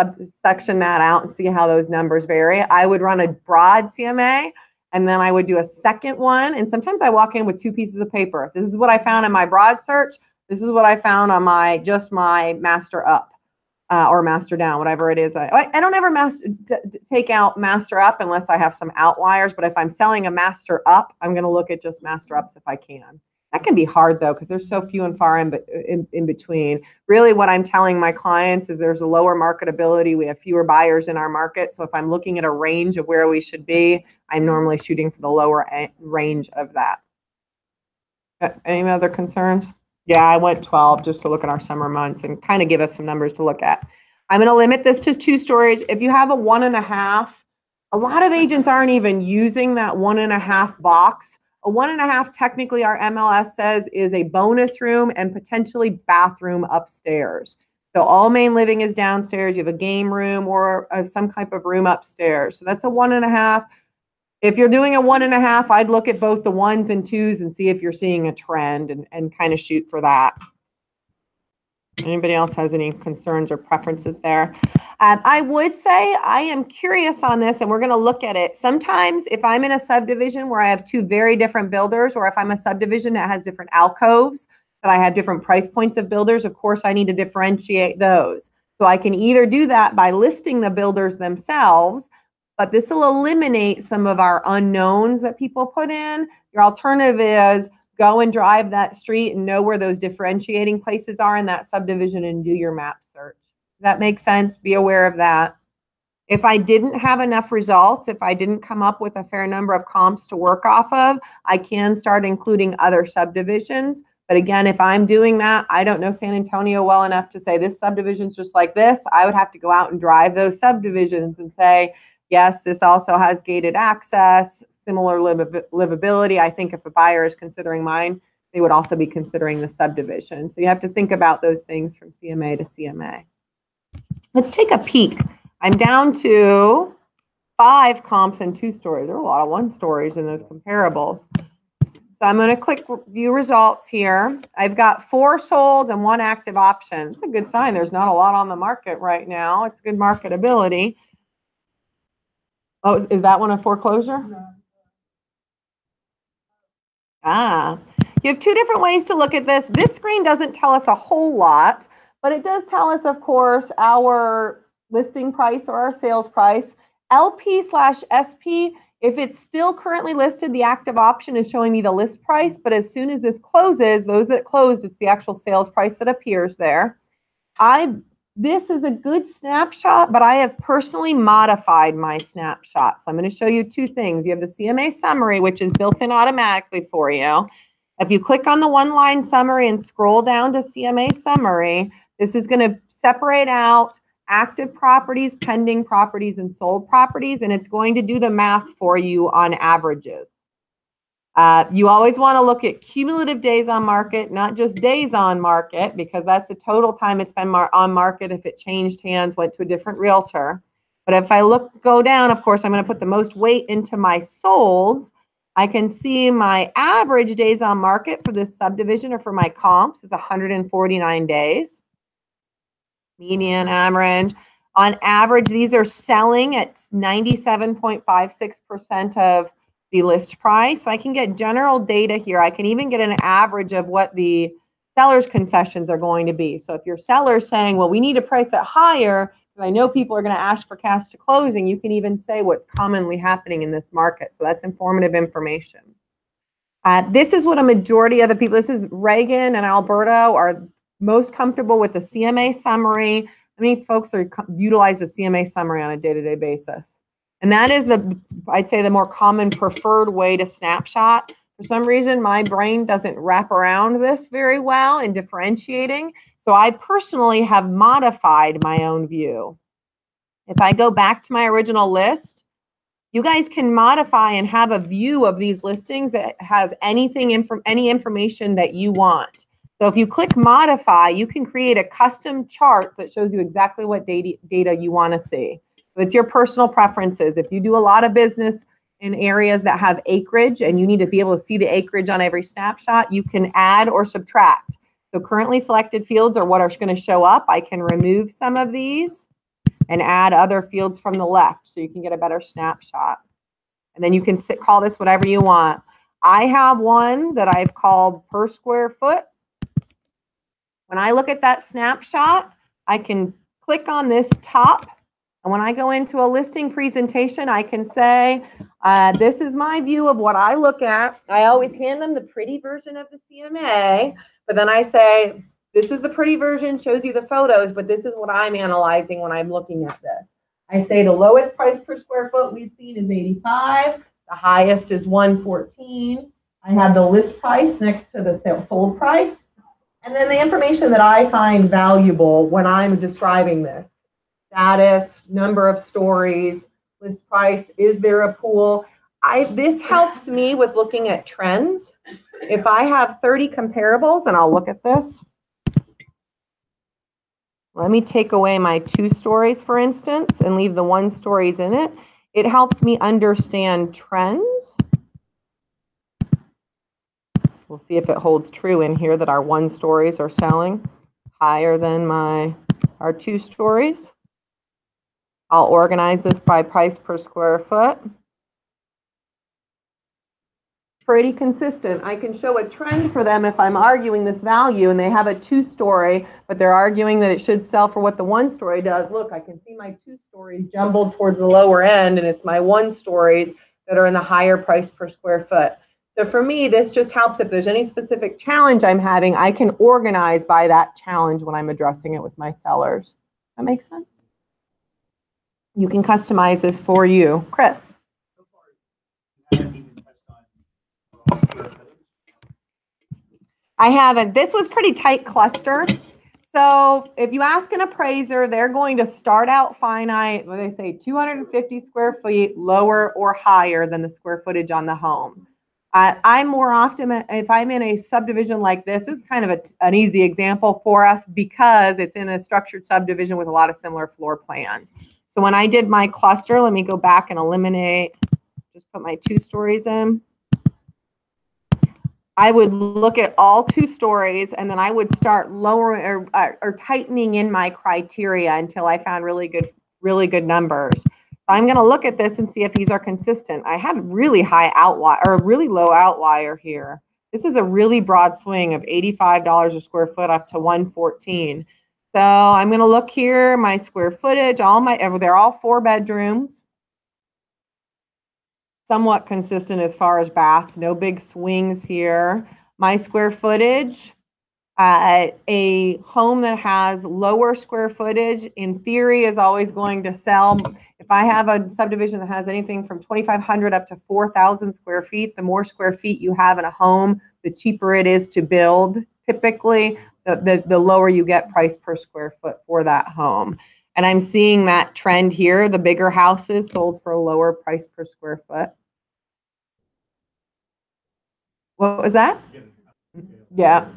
section that out and see how those numbers vary. I would run a broad CMA, and then I would do a second one. And sometimes I walk in with 2 pieces of paper. This is what I found in my broad search. This is what I found on my master up. Or master down, whatever it is. I don't ever take out master up unless I have some outliers. But if I'm selling a master up, I'm going to look at just master ups if I can. That can be hard though, because there's so few and far in between. Really what I'm telling my clients is there's a lower marketability. We have fewer buyers in our market. So if I'm looking at a range of where we should be, I'm normally shooting for the lower range of that. Any other concerns? Yeah, I went 12 just to look at our summer months and kind of give us some numbers to look at. I'm going to limit this to 2 stories. If you have a 1.5, a lot of agents aren't even using that 1.5 box. A 1.5, technically our MLS says, is a bonus room and potentially bathroom upstairs. So all main living is downstairs. You have a game room or some type of room upstairs. So that's a 1.5. If you're doing a 1.5, I'd look at both the 1s and 2s and see if you're seeing a trend and kind of shoot for that. Anybody else has any concerns or preferences there? I would say I am curious on this, and we're going to look at it. Sometimes if I'm in a subdivision where I have 2 very different builders, or if I'm a subdivision that has different alcoves, that I have different price points of builders, of course, I need to differentiate those. So I can either do that by listing the builders themselves, but this will eliminate some of our unknowns that people put in. Your alternative is go and drive that street and know where those differentiating places are in that subdivision and do your map search. Does that make sense? Be aware of that. If I didn't have enough results, if I didn't come up with a fair number of comps to work off of, I can start including other subdivisions. But again, if I'm doing that, I don't know San Antonio well enough to say this subdivision's just like this. I would have to go out and drive those subdivisions and say, yes, this also has gated access, similar livability. I think if a buyer is considering mine, they would also be considering the subdivision. So you have to think about those things from CMA to CMA. Let's take a peek. I'm down to 5 comps and 2 stories. There are a lot of 1 stories in those comparables. So I'm going to click view results here. I've got 4 sold and 1 active option. It's a good sign. There's not a lot on the market right now. It's good marketability. Oh, is that one a foreclosure? No. Ah, you have 2 different ways to look at this. This screen doesn't tell us a whole lot, but it does tell us, of course, our listing price or our sales price. LP/SP, if it's still currently listed, the active option is showing me the list price, but as soon as this closes, those that closed, it's the actual sales price that appears there. This is a good snapshot, but I have personally modified my snapshot. So I'm going to show you 2 things. You have the CMA summary, which is built in automatically for you. If you click on the 1-line summary and scroll down to CMA summary, this is going to separate out active properties, pending properties, and sold properties, and it's going to do the math for you on averages. You always want to look at cumulative days on market, not just days on market, because that's the total time it's been on market if it changed hands, went to a different realtor. But if I go down, of course, I'm going to put the most weight into my solds. I can see my average days on market for this subdivision or for my comps is 149 days. Median, average. On average, these are selling at 97.56% of the list price. I can get general data here. I can even get an average of what the seller's concessions are going to be. So if your seller's saying, well, we need to price it higher, because I know people are going to ask for cash to closing, you can even say what's commonly happening in this market. So that's informative information. This is what a majority of the people, this is Reagan and Alberto, are most comfortable with the CMA summary. How many folks utilize the CMA summary on a day-to-day basis? And that is I'd say the more common preferred way to snapshot. For some reason, my brain doesn't wrap around this very well in differentiating. So I personally have modified my own view. If I go back to my original list, you guys can modify and have a view of these listings that has any information that you want. So if you click modify, you can create a custom chart that shows you exactly what data you want to see. So it's your personal preferences. If you do a lot of business in areas that have acreage and you need to be able to see the acreage on every snapshot, you can add or subtract. So currently selected fields are what are going to show up. I can remove some of these and add other fields from the left so you can get a better snapshot. And then you can call this whatever you want. I have one that I've called per square foot. When I look at that snapshot, I can click on this top. And when I go into a listing presentation, I can say, this is my view of what I look at. I always hand them the pretty version of the CMA, but then I say, this is the pretty version, shows you the photos, but this is what I'm analyzing when I'm looking at this. I say the lowest price per square foot we've seen is 85. The highest is 114. I have the list price next to the sold price. And then the information that I find valuable when I'm describing this. Status, number of stories, list price, is there a pool? This helps me with looking at trends. If I have 30 comparables, and I'll look at this. Let me take away my 2 stories, for instance, and leave the 1 stories in it. It helps me understand trends. We'll see if it holds true in here that our 1 stories are selling higher than our 2 stories. I'll organize this by price per square foot. pretty consistent. I can show a trend for them if I'm arguing this value and they have a 2-story, but they're arguing that it should sell for what the 1-story does. Look, I can see my 2-stories jumbled towards the lower end, and it's my 1-stories that are in the higher price per square foot. So for me, this just helps if there's any specific challenge I'm having, I can organize by that challenge when I'm addressing it with my sellers. That makes sense? You can customize this for you. Chris? I haven't. This was pretty tight cluster. So if you ask an appraiser, they're going to start out finite, what do they say, 250 square feet lower or higher than the square footage on the home. I'm more often, if I'm in a subdivision like this is kind of an easy example for us because it's in a structured subdivision with a lot of similar floor plans. So when I did my cluster, let me go back and eliminate, just put my 2-stories in. I would look at all 2-stories and then I would start lowering or tightening in my criteria until I found really good numbers. I'm going to look at this and see if these are consistent. I had really high outlier or a really low outlier here. This is a really broad swing of $85 a square foot up to $114. So I'm going to look here, my square footage, they're all 4 bedrooms. Somewhat consistent as far as baths, no big swings here. My square footage, a home that has lower square footage, in theory, is always going to sell. If I have a subdivision that has anything from 2,500 up to 4,000 square feet, the more square feet you have in a home, the cheaper it is to build. Typically, the lower you get price per square foot for that home. And I'm seeing that trend here. The bigger houses sold for a lower price per square foot. What was that? Yeah.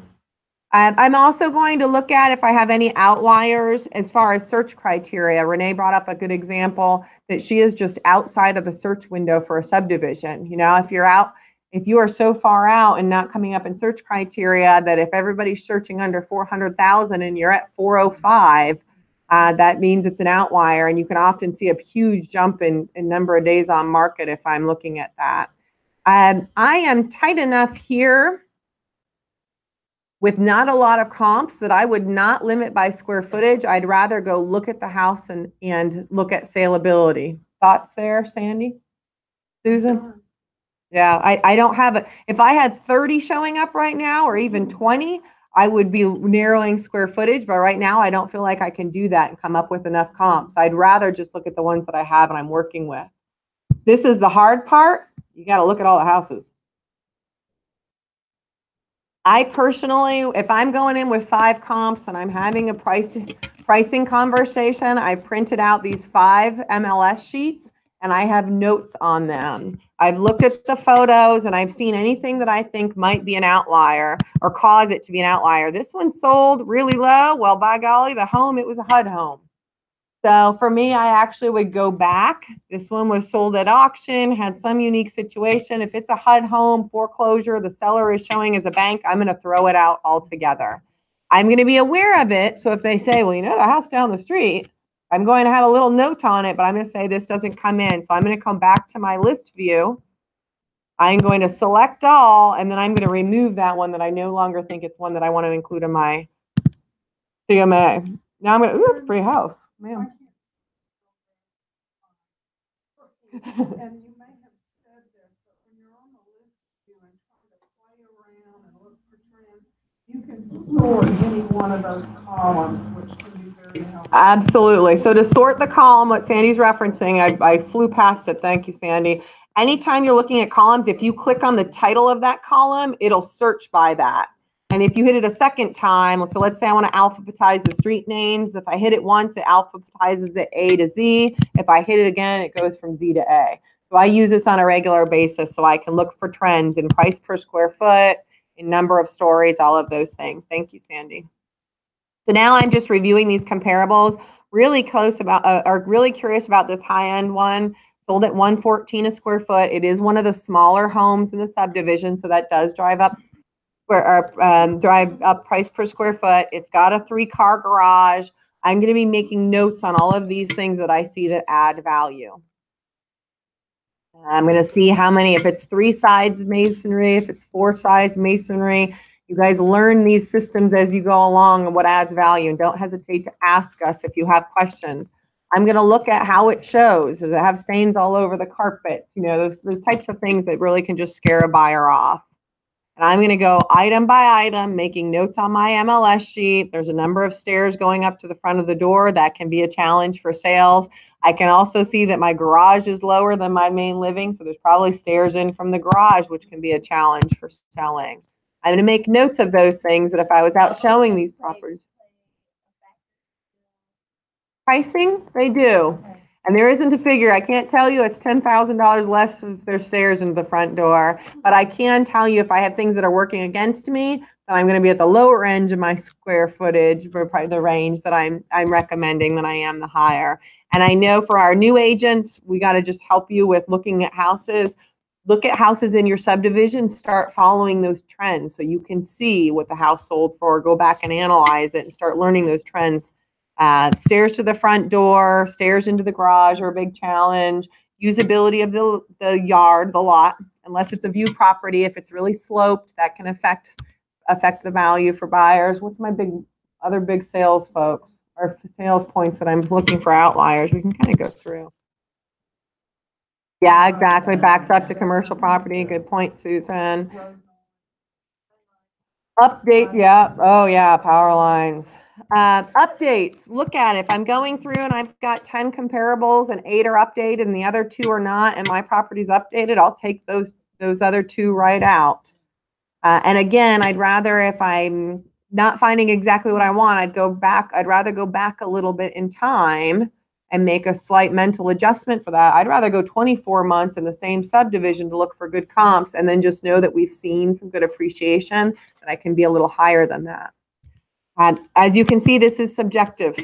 I'm also going to look at if I have any outliers as far as search criteria. Renee brought up a good example that she is just outside of the search window for a subdivision. You know, if you are so far out and not coming up in search criteria that if everybody's searching under 400,000 and you're at 405, that means it's an outlier, and you can often see a huge jump in number of days on market if I'm looking at that. I am tight enough here with not a lot of comps that I would not limit by square footage. I'd rather go look at the house and look at saleability. Thoughts there, Sandy? Susan? Yeah, I don't have it. If I had 30 showing up right now or even 20, I would be narrowing square footage, but right now I don't feel like I can do that and come up with enough comps. I'd rather just look at the ones that I have and I'm working with. This is the hard part. You got to look at all the houses. I personally, if I'm going in with 5 comps and I'm having a pricing conversation, I printed out these 5 MLS sheets and I have notes on them. I've looked at the photos and I've seen anything that I think might be an outlier or cause it to be an outlier. This one sold really low. Well, by golly, the home, it was a HUD home. So for me, I actually would go back. This one was sold at auction, had some unique situation. If it's a HUD home foreclosure, the seller is showing as a bank, I'm going to throw it out altogether. I'm going to be aware of it. So if they say, well, you know, the house down the street, I'm going to have a little note on it, but I'm going to say this doesn't come in. So I'm going to come back to my list view. I'm going to select all, and then I'm going to remove that one that I no longer think it's one that I want to include in my CMA. Now I'm going to, ooh, that's a pretty house. Man. And you may have said this, but when you're on the list view and trying to play around and look for trends, you can sort any one of those columns, which can be very helpful. Absolutely. So to sort the column, what Sandy's referencing, I flew past it. Thank you, Sandy. Anytime you're looking at columns, if you click on the title of that column, it'll search by that. And if you hit it a second time, so let's say I want to alphabetize the street names. If I hit it once, it alphabetizes it A to Z. If I hit it again, it goes from Z to A. So I use this on a regular basis so I can look for trends in price per square foot, in number of stories, all of those things. Thank you, Sandy. So now I'm just reviewing these comparables. Really close about, or really curious about this high-end one. Sold at $114 a square foot. It is one of the smaller homes in the subdivision, so that does drive up price per square foot. It's got a 3-car garage. I'm going to be making notes on all of these things that I see that add value. I'm going to see how many, if it's 3 sides masonry, if it's 4 sides masonry. You guys learn these systems as you go along and what adds value. And don't hesitate to ask us if you have questions. I'm going to look at how it shows. Does it have stains all over the carpet? You know, those types of things that really can just scare a buyer off. And I'm going to go item by item, making notes on my MLS sheet. There's a number of stairs going up to the front of the door. That can be a challenge for sales. I can also see that my garage is lower than my main living, so there's probably stairs in from the garage, which can be a challenge for selling. I'm going to make notes of those things that if I was out showing these properties. Pricing, they do. And there isn't a figure. I can't tell you it's $10,000 less if there's stairs into the front door, but I can tell you if I have things that are working against me, then I'm going to be at the lower end of my square footage, for probably the range that I'm recommending, than I am the higher. And I know for our new agents, we got to just help you with looking at houses. Look at houses in your subdivision, start following those trends so you can see what the house sold for, go back and analyze it and start learning those trends. Stairs to the front door, stairs into the garage are a big challenge. Usability of the yard, the lot, unless it's a view property. If it's really sloped, that can affect the value for buyers. What's my other big sales folks or sales points that I'm looking for outliers? We can kind of go through. Yeah, exactly. Backs up to commercial property. Good point, Susan. Update, yeah. Oh, yeah, power lines. Updates, look at it. If I'm going through and I've got 10 comparables and 8 are updated and the other 2 are not, and my property's updated, I'll take those other 2 right out. And again, I'd rather, if I'm not finding exactly what I want, I'd rather go back a little bit in time and make a slight mental adjustment for that. I'd rather go 24 months in the same subdivision to look for good comps and then just know that we've seen some good appreciation, that I can be a little higher than that. And as you can see, this is subjective.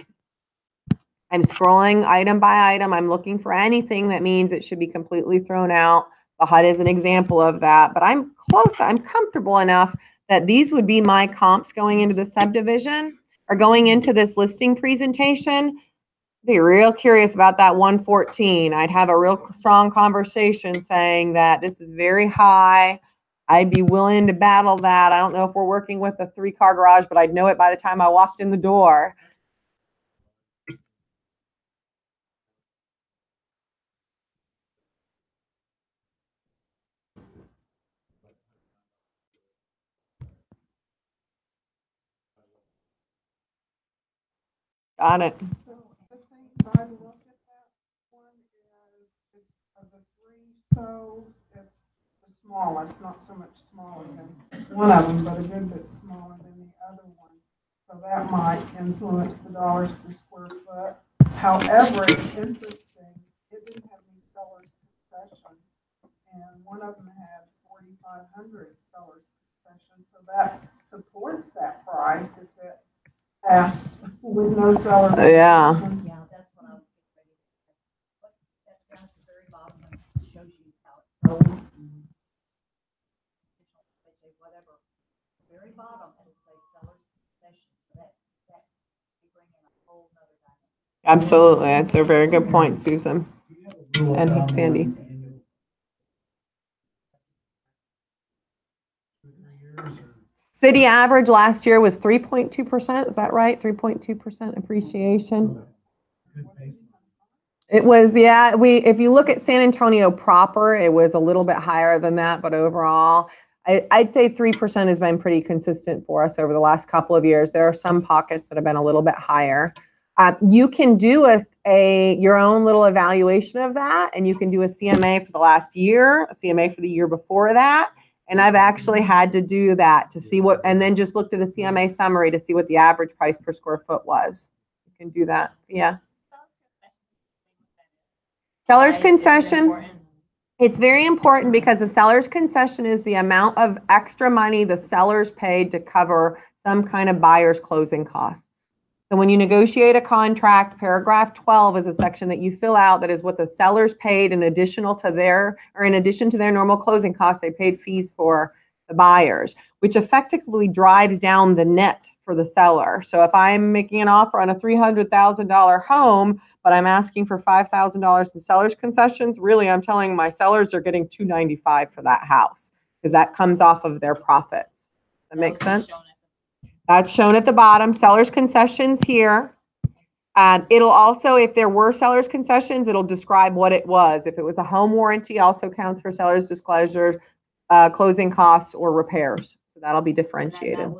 I'm scrolling item by item. I'm looking for anything that means it should be completely thrown out. The HUD is an example of that, but I'm close. I'm comfortable enough that these would be my comps going into the subdivision or going into this listing presentation. Be real curious about that 114. I'd have a real strong conversation saying that this is very high. I'd be willing to battle that. I don't know if we're working with a 3-car garage, but I'd know it by the time I walked in the door. Got it. So the things I look at that one is, it's of the 3 cells, it's the smallest, not so much smaller than one of them, but a good bit smaller than the other one. So that might influence the dollars per square foot. However, it's interesting, it didn't have any seller's concession. And one of them had 4,500 seller's concession, so that supports that price if it asked with no seller. Yeah. Yeah, that's what I was getting ready to say. That's down at the very bottom and shows you how it's sold. Whatever, very bottom, it'll say seller's concession. So that you bring in a whole nother dynamic. Absolutely. That's a very good point, Susan and Sandy. City average last year was 3.2%. Is that right? 3.2% appreciation. It was, yeah. If you look at San Antonio proper, it was a little bit higher than that, but overall, I'd say 3% has been pretty consistent for us over the last couple of years. There are some pockets that have been a little bit higher. You can do your own little evaluation of that, and you can do a CMA for the last year, a CMA for the year before that. And I've actually had to do that to see and then just looked at a CMA summary to see what the average price per square foot was. You can do that. Yeah. Seller's concession. It's very important because the seller's concession is the amount of extra money the sellers paid to cover some kind of buyer's closing costs. So when you negotiate a contract, paragraph 12 is a section that you fill out that is what the sellers paid in addition to their normal closing costs. They paid fees for the buyers, which effectively drives down the net for the seller. So if I'm making an offer on a $300,000 home, but I'm asking for $5,000 in seller's concessions, really I'm telling my sellers are getting $295 for that house because that comes off of their profits. That makes sense? That's shown at the bottom, seller's concessions here. It'll also, if there were seller's concessions, it'll describe what it was. If it was a home warranty, also counts for seller's disclosure, closing costs, or repairs. So that'll be differentiated.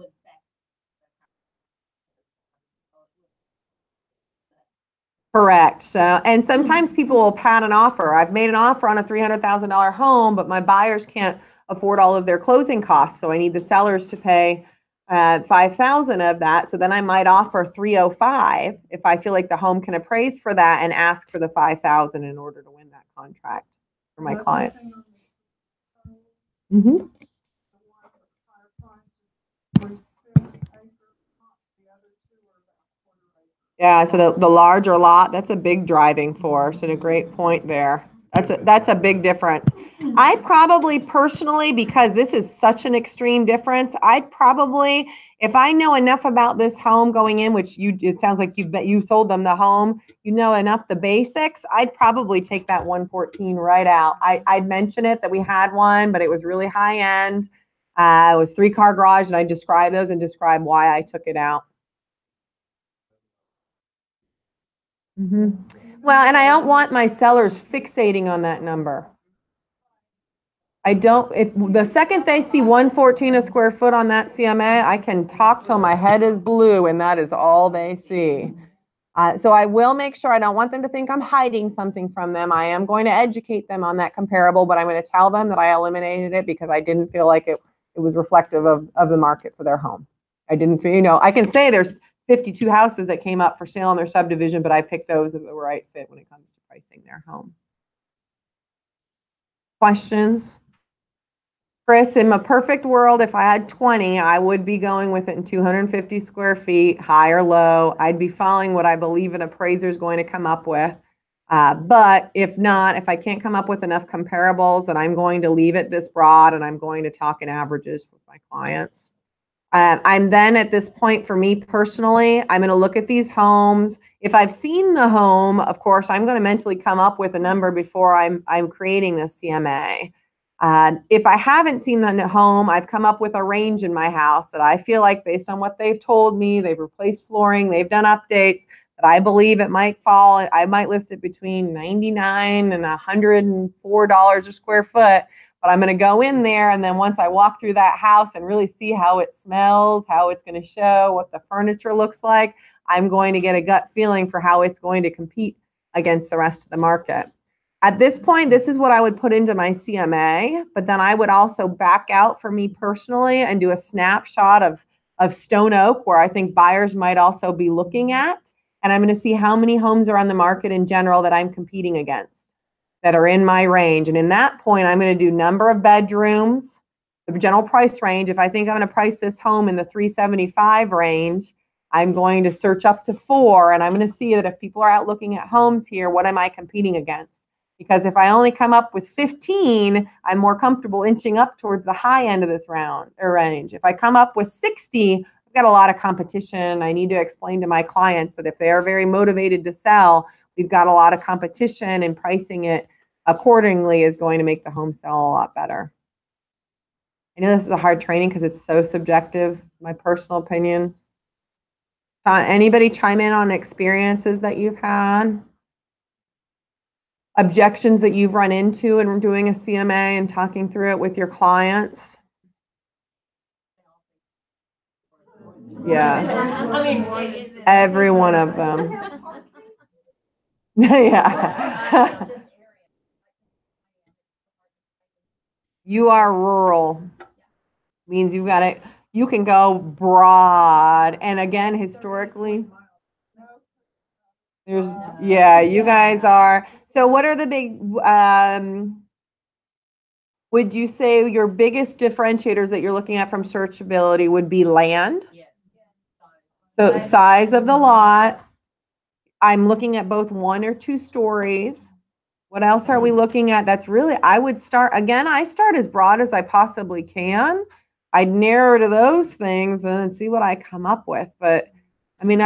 Correct. So, and sometimes people will pad an offer. I've made an offer on a $300,000 home, but my buyers can't afford all of their closing costs. So I need the sellers to pay $5,000 of that. So then I might offer $305 if I feel like the home can appraise for that and ask for the $5,000 in order to win that contract for my clients. Mm-hmm. Yeah, so the larger lot, that's a big driving force and a great point there. That's a big difference. I probably personally, because this is such an extreme difference, I'd probably, if I know enough about this home going in, which it sounds like you sold them the home, you know enough the basics, I'd probably take that 114 right out. I'd mention it that we had one, but it was really high end. It was 3-car garage, and I describe those and describe why I took it out. Mm-hmm. Well, and I don't want my sellers fixating on that number. I don't, if the second they see 114 a square foot on that CMA, I can talk till my head is blue and that is all they see. So I will make sure, I don't want them to think I'm hiding something from them. I am going to educate them on that comparable, but I'm going to tell them that I eliminated it because I didn't feel like it was reflective of the market for their home. I didn't feel, I can say there's 52 houses that came up for sale in their subdivision, but I picked those that were right fit when it comes to pricing their home. Questions? Chris, in a perfect world, if I had 20, I would be going with it in 250 square feet, high or low. I'd be following what I believe an appraiser is going to come up with. But if not, if I can't come up with enough comparables, then I'm going to leave it this broad and I'm going to talk in averages with my clients. I'm then at this point, for me personally, I'm going to look at these homes. If I've seen the home, of course, I'm going to mentally come up with a number before I'm creating this CMA. If I haven't seen the home, I've come up with a range in my house that I feel like, based on what they've told me, they've replaced flooring, they've done updates, that I believe it might fall. I might list it between $99 and $104 a square foot. But I'm going to go in there, and then once I walk through that house and really see how it smells, how it's going to show, what the furniture looks like, I'm going to get a gut feeling for how it's going to compete against the rest of the market. At this point, this is what I would put into my CMA, but then I would also back out, for me personally, and do a snapshot of Stone Oak, where I think buyers might also be looking at. And I'm going to see how many homes are on the market in general that I'm competing against, that are in my range. And in that point, I'm going to do number of bedrooms, the general price range. If I think I'm going to price this home in the 375 range, I'm going to search up to 4, and I'm going to see that if people are out looking at homes here, what am I competing against? Because if I only come up with 15, I'm more comfortable inching up towards the high end of this range. If I come up with 60, I've got a lot of competition. I need to explain to my clients that if they are very motivated to sell, we've got a lot of competition, and pricing it accordingly is going to make the home sell a lot better. I know this is a hard training because it's so subjective, my personal opinion. Anybody chime in on experiences that you've had? Objections that you've run into in doing a CMA and talking through it with your clients? Yes. Every one of them. Yeah. You are rural. Means you've got it. You can go broad. And again, historically, yeah, you guys are. So what are the big, would you say your biggest differentiators that you're looking at from searchability would be land? So size of the lot. I'm looking at both 1 or 2 stories. What else are we looking at? That's really, I would start, again, I start as broad as I possibly can. I'd narrow to those things and then see what I come up with. But I mean,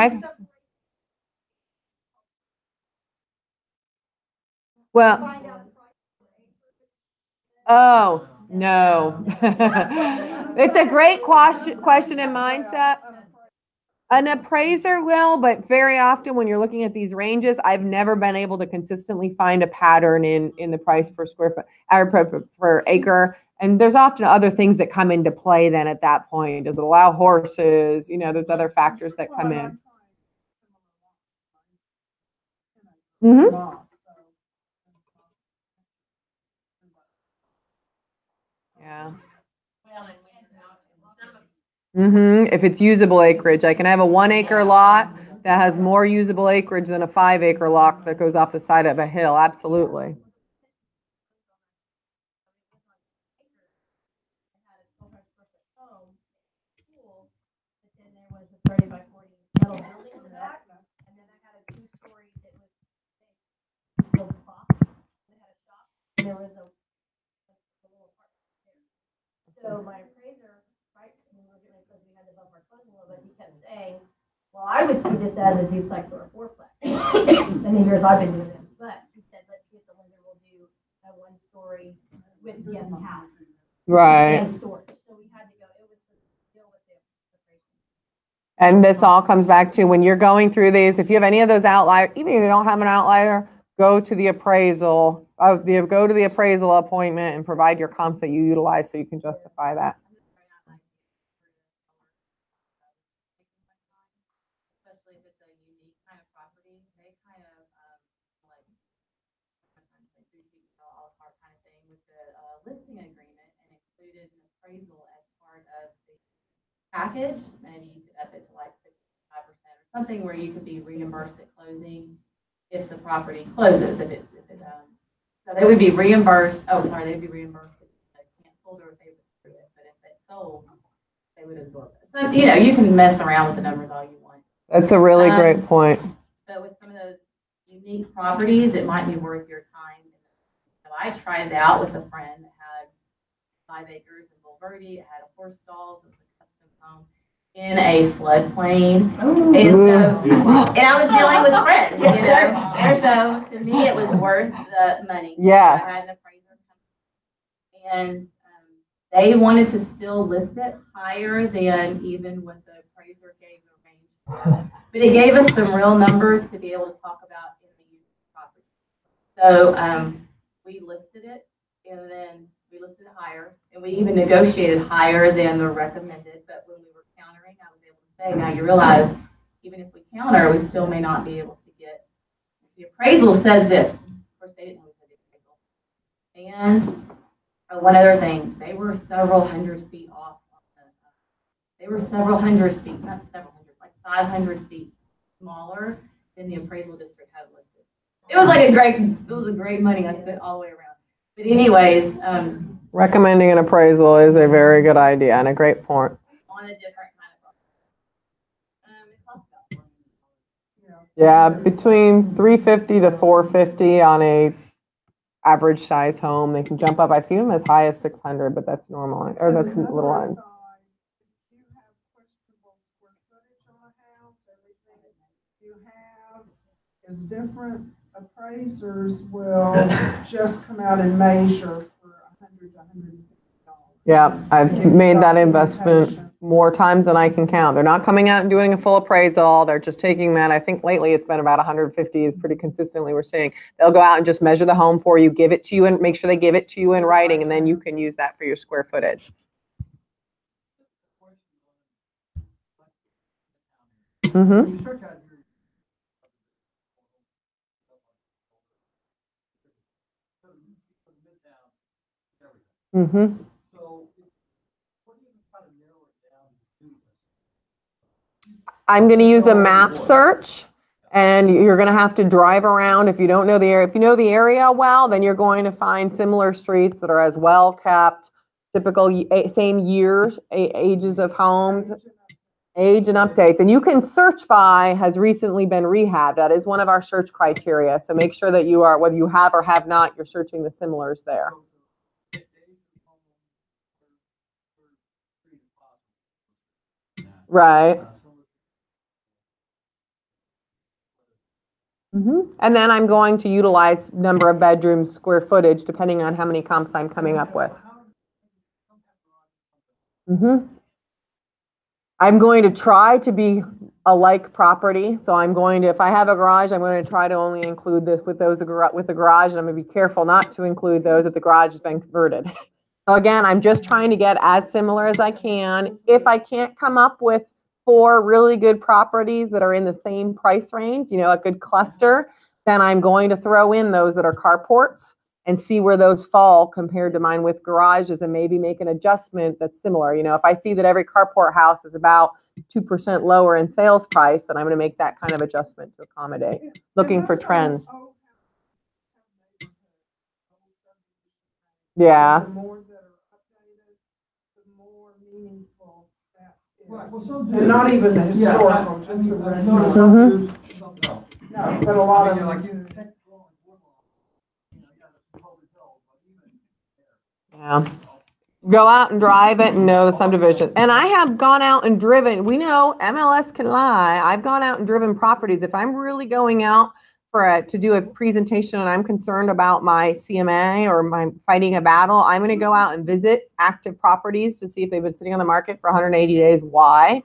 Well, Find out the price for acre. oh, no. It's a great question and mindset. An appraiser will, but very often when you're looking at these ranges, I've never been able to consistently find a pattern in the price per square foot or per acre. And there's often other things that come into play then at that point. Does it allow horses? You know, there's other factors that come in. Mm-hmm. Yeah. Mm-hmm. If it's usable acreage, I can have a 1 acre lot that has more usable acreage than a 5 acre lot that goes off the side of a hill. Absolutely. But then there was a 30 by 40 metal building in the back, and then I had a 2-story that was built box. It had a shop, and there was a little apartment there. So my appraiser, right, when we were getting because we had to bump our funds a little bit, he kept saying, "Well, I would see this as a duplex or a fourplex." In the years I've been doing this, but he said, "Let's see if the lender will do a 1-story with guest house." Right. And storage. So we had to go. It was the deal with the appraisal. And this all comes back to when you're going through these, if you have any of those outliers, even if you don't have an outlier, go to the appraisal, go to the appraisal appointment and provide your comps that you utilize so you can justify that. Especially if it's a unique kind of property, they kind of like sometimes they do a la carte kind of thing with the listing agreement and included an appraisal as part of the package. Maybe you could up it to like 65% or something where you could be reimbursed at closing if the property closes. So they would be reimbursed. Oh, sorry, they'd be reimbursed if they canceled or if they withdrew it. But if they sold, they would absorb it. So you can mess around with the numbers all you want. That's a really great point. But with some of those unique properties, it might be worth your time. So I tried it out with a friend that had 5 acres in Bulverde. It had a horse stalls. It was a custom home in a floodplain. And I was dealing with friends, And so to me, it was worth the money. Yes. I had an appraiser come, and they wanted to still list it higher than even what the appraiser gave the range. But it gave us some real numbers to be able to talk about in the use of property. So we listed it, and then we listed it higher, and we even negotiated higher than the recommended. But when we were countering, I was able to say, now you realize, even if we counter, we still may not be able to get, the appraisal says this. Of course, they didn't know the appraisal. And one other thing, they were several hundred feet off. They were several hundred feet, not several hundred, like 500 feet smaller than the appraisal district had listed. It was a great money I spent all the way around. But anyways, recommending an appraisal is a very good idea and a great point. On a different kind of property. It costs about $1 million. Yeah, between 350 to 450 on a average size home. They can jump up. I've seen them as high as 600, but that's normal, or that's a little on. You have questionable square footage on a house, everything you have is different. Appraisers will just come out and measure for $100 to $150. Yeah, I've made that investment more times than I can count. They're not coming out and doing a full appraisal. They're just taking that. I think lately it's been about 150 is pretty consistently we're seeing. They'll go out and just measure the home for you, give it to you, and make sure they give it to you in writing, and then you can use that for your square footage. Mm-hmm. Mm-hmm. I'm going to use a map search, and you're going to have to drive around. If you don't know the area, if you know the area well, then you're going to find similar streets that are as well kept, typical same years, ages of homes, age and updates. And you can search by has recently been rehabbed. That is one of our search criteria. So make sure that you are, whether you have or have not, you're searching the similars there. Right. And then I'm going to utilize number of bedrooms, square footage, depending on how many comps I'm coming up with. I'm going to try to be a like property. So I'm going to, if I have a garage, I'm going to try to only include this with those with the garage, and I'm going to be careful not to include those if the garage has been converted. So again, I'm just trying to get as similar as I can. If I can't come up with 4 really good properties that are in the same price range, a good cluster, then I'm going to throw in those that are carports and see where those fall compared to mine with garages, and maybe make an adjustment that's similar. If I see that every carport house is about 2% lower in sales price, then I'm going to make that kind of adjustment to accommodate, looking for trends. Yeah. The more that are updated, the more meaningful that is. And not even the historical, just the regular. No, but a lot of yeah. Go out and drive it and know the subdivision. And I have gone out and driven. We know MLS can lie. I've gone out and driven properties. If I'm really going out to do a presentation and I'm concerned about my CMA or my fighting a battle, I'm going to go out and visit active properties to see if they've been sitting on the market for 180 days. Why?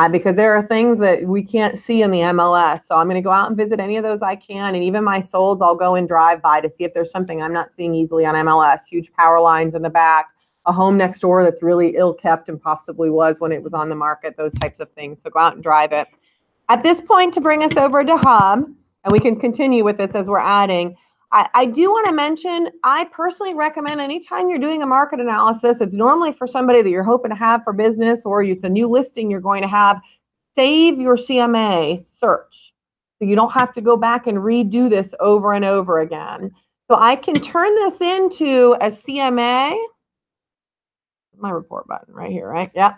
Because there are things that we can't see in the MLS. So I'm going to go out and visit any of those I can. And even my solds, I'll go and drive by to see if there's something I'm not seeing easily on MLS. Huge power lines in the back, a home next door that's really ill kept and possibly was when it was on the market, those types of things. So go out and drive it. At this point, to bring us over to Hub, and we can continue with this as we're adding, I do want to mention, I personally recommend anytime you're doing a market analysis, it's normally for somebody that you're hoping to have for business, or it's a new listing you're going to have, save your CMA search. So you don't have to go back and redo this over and over again. So I can turn this into a CMA, my report button right here, right? Yeah.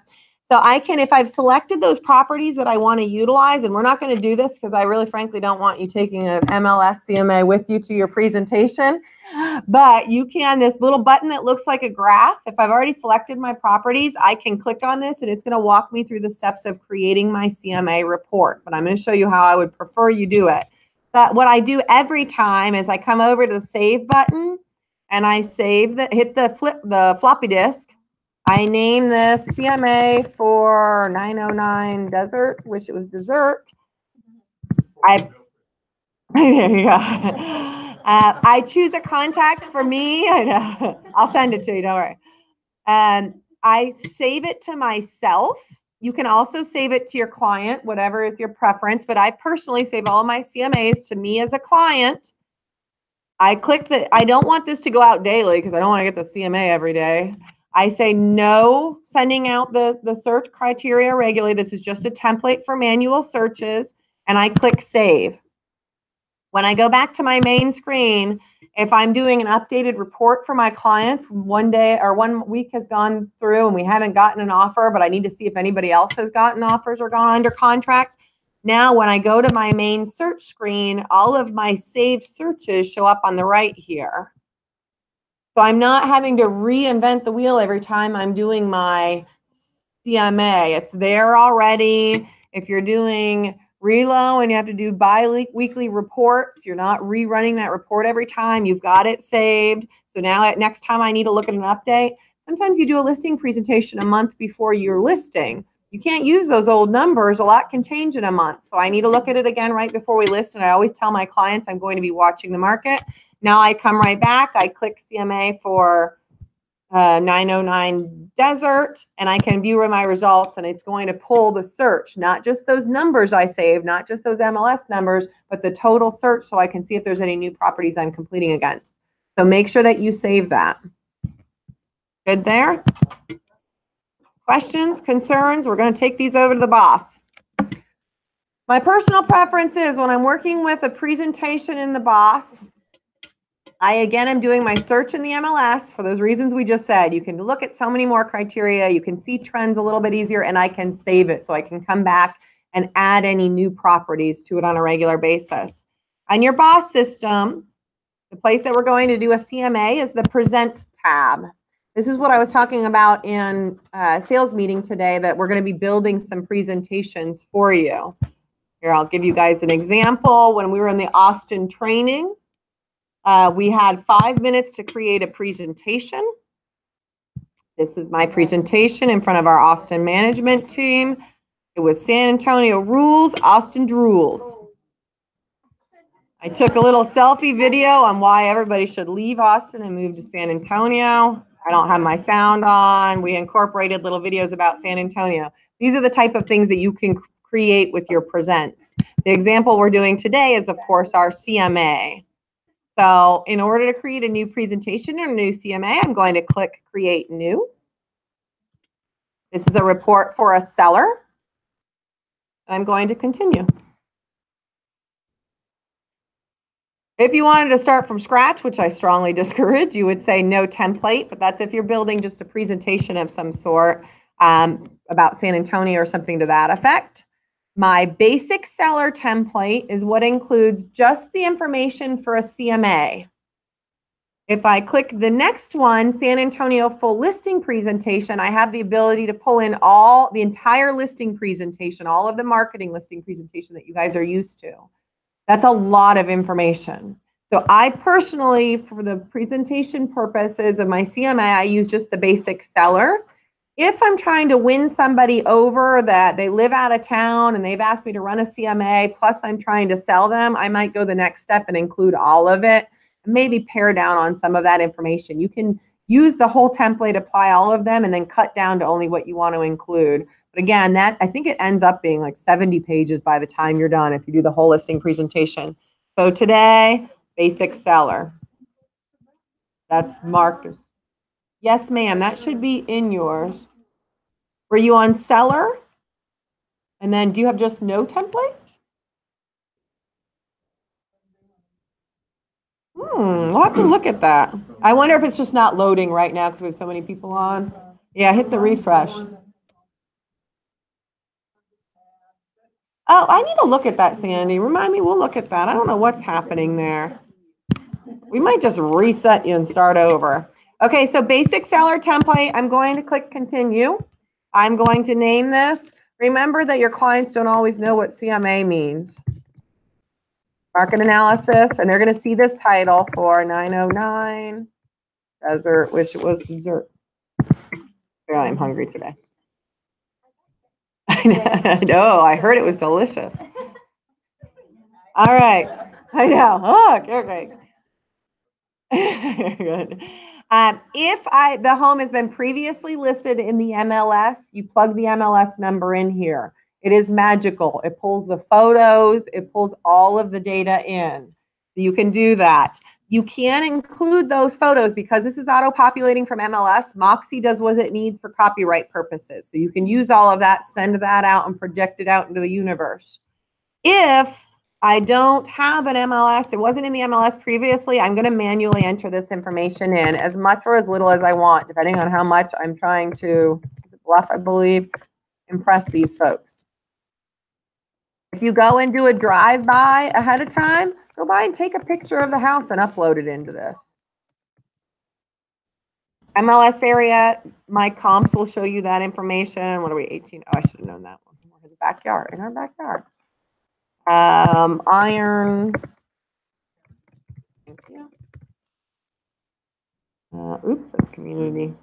So I can, if I've selected those properties that I want to utilize, and we're not going to do this because I really frankly don't want you taking an MLS CMA with you to your presentation, but you can, this little button that looks like a graph, if I've already selected my properties, I can click on this and it's going to walk me through the steps of creating my CMA report. But I'm going to show you how I would prefer you do it. But what I do every time is I come over to the save button and I save hit the floppy disk. I name this CMA for 909 Desert. Wish it was dessert. There you go. I choose a contact for me. I know. I'll send it to you. Don't worry. I save it to myself. You can also save it to your client, whatever is your preference. But I personally save all of my CMAs to me as a client. I click I don't want this to go out daily because I don't want to get the CMA every day. I say no sending out the search criteria regularly. This is just a template for manual searches, and I click save. When I go back to my main screen, if I'm doing an updated report for my clients, 1 day or 1 week has gone through and we haven't gotten an offer, but I need to see if anybody else has gotten offers or gone under contract. Now, when I go to my main search screen, all of my saved searches show up on the right here. So I'm not having to reinvent the wheel every time I'm doing my CMA. It's there already. If you're doing relo and you have to do bi-weekly reports, you're not rerunning that report every time. You've got it saved. So now next time I need to look at an update, sometimes you do a listing presentation a month before your listing. You can't use those old numbers. A lot can change in a month. So I need to look at it again right before we list. And I always tell my clients I'm going to be watching the market. Now I come right back. I click CMA for 909 Desert, and I can view my results, and it's going to pull the search, not just those numbers I saved, not just those MLS numbers, but the total search so I can see if there's any new properties I'm completing against. So make sure that you save that. Good there? Questions, concerns? We're going to take these over to the boss. My personal preference is when I'm working with a presentation in the boss, I, again, am doing my search in the MLS for those reasons we just said. You can look at so many more criteria. You can see trends a little bit easier, and I can save it so I can come back and add any new properties to it on a regular basis. On your boss system, the place that we're going to do a CMA is the Present tab. This is what I was talking about in sales meeting today, that we're going to be building some presentations for you. Here, I'll give you guys an example. When we were in the Austin training, we had 5 minutes to create a presentation. This is my presentation in front of our Austin management team. It was San Antonio rules, Austin drools. I took a little selfie video on why everybody should leave Austin and move to San Antonio. I don't have my sound on. We incorporated little videos about San Antonio. These are the type of things that you can create with your presents. The example we're doing today is, of course, our CMA. So in order to create a new presentation or a new CMA, I'm going to click Create New. This is a report for a seller. I'm going to continue. If you wanted to start from scratch, which I strongly discourage, you would say no template, but that's if you're building just a presentation of some sort about San Antonio or something to that effect. My basic seller template is what includes just the information for a CMA. If I click the next one, San Antonio full listing presentation, I have the ability to pull in the entire listing presentation, all of the marketing listing presentation that you guys are used to. That's a lot of information. So I personally, for the presentation purposes of my CMA, I use just the basic seller. If I'm trying to win somebody over that they live out of town and they've asked me to run a CMA, plus I'm trying to sell them, I might go the next step and include all of it, and maybe pare down on some of that information. You can use the whole template, apply all of them, and then cut down to only what you want to include. But again, I think it ends up being like 70 pages by the time you're done if you do the whole listing presentation. So today, basic seller. That's Marcus. Yes, ma'am, that should be in yours. Were you on seller? And then do you have just no template? We'll have to look at that. I wonder if it's just not loading right now because we have so many people on. Yeah, hit the refresh. Oh, I need to look at that, Sandy. Remind me, we'll look at that. I don't know what's happening there. We might just reset you and start over. Okay, so basic seller template. I'm going to click continue. I'm going to name this. Remember that your clients don't always know what CMA means. Market analysis, and they're going to see this title for 909 dessert, which was dessert. Apparently, I'm hungry today. I know, I heard it was delicious. All right, I know. Oh, okay. Good. If the home has been previously listed in the MLS, you plug the MLS number in here. It is magical. It pulls the photos. It pulls all of the data in. You can do that. You can include those photos because this is auto-populating from MLS. Moxie does what it needs for copyright purposes. So you can use all of that, send that out, and project it out into the universe. If I don't have an MLS, it wasn't in the MLS previously, I'm going to manually enter this information in as much or as little as I want, depending on how much I'm trying to, bluff, I believe, impress these folks. If you go and do a drive-by ahead of time, go by and take a picture of the house and upload it into this. MLS area, my comps will show you that information. What are we, 18? Oh, I should have known that one. We're in the backyard, in our backyard. Iron. Thank you. Oops, that's community.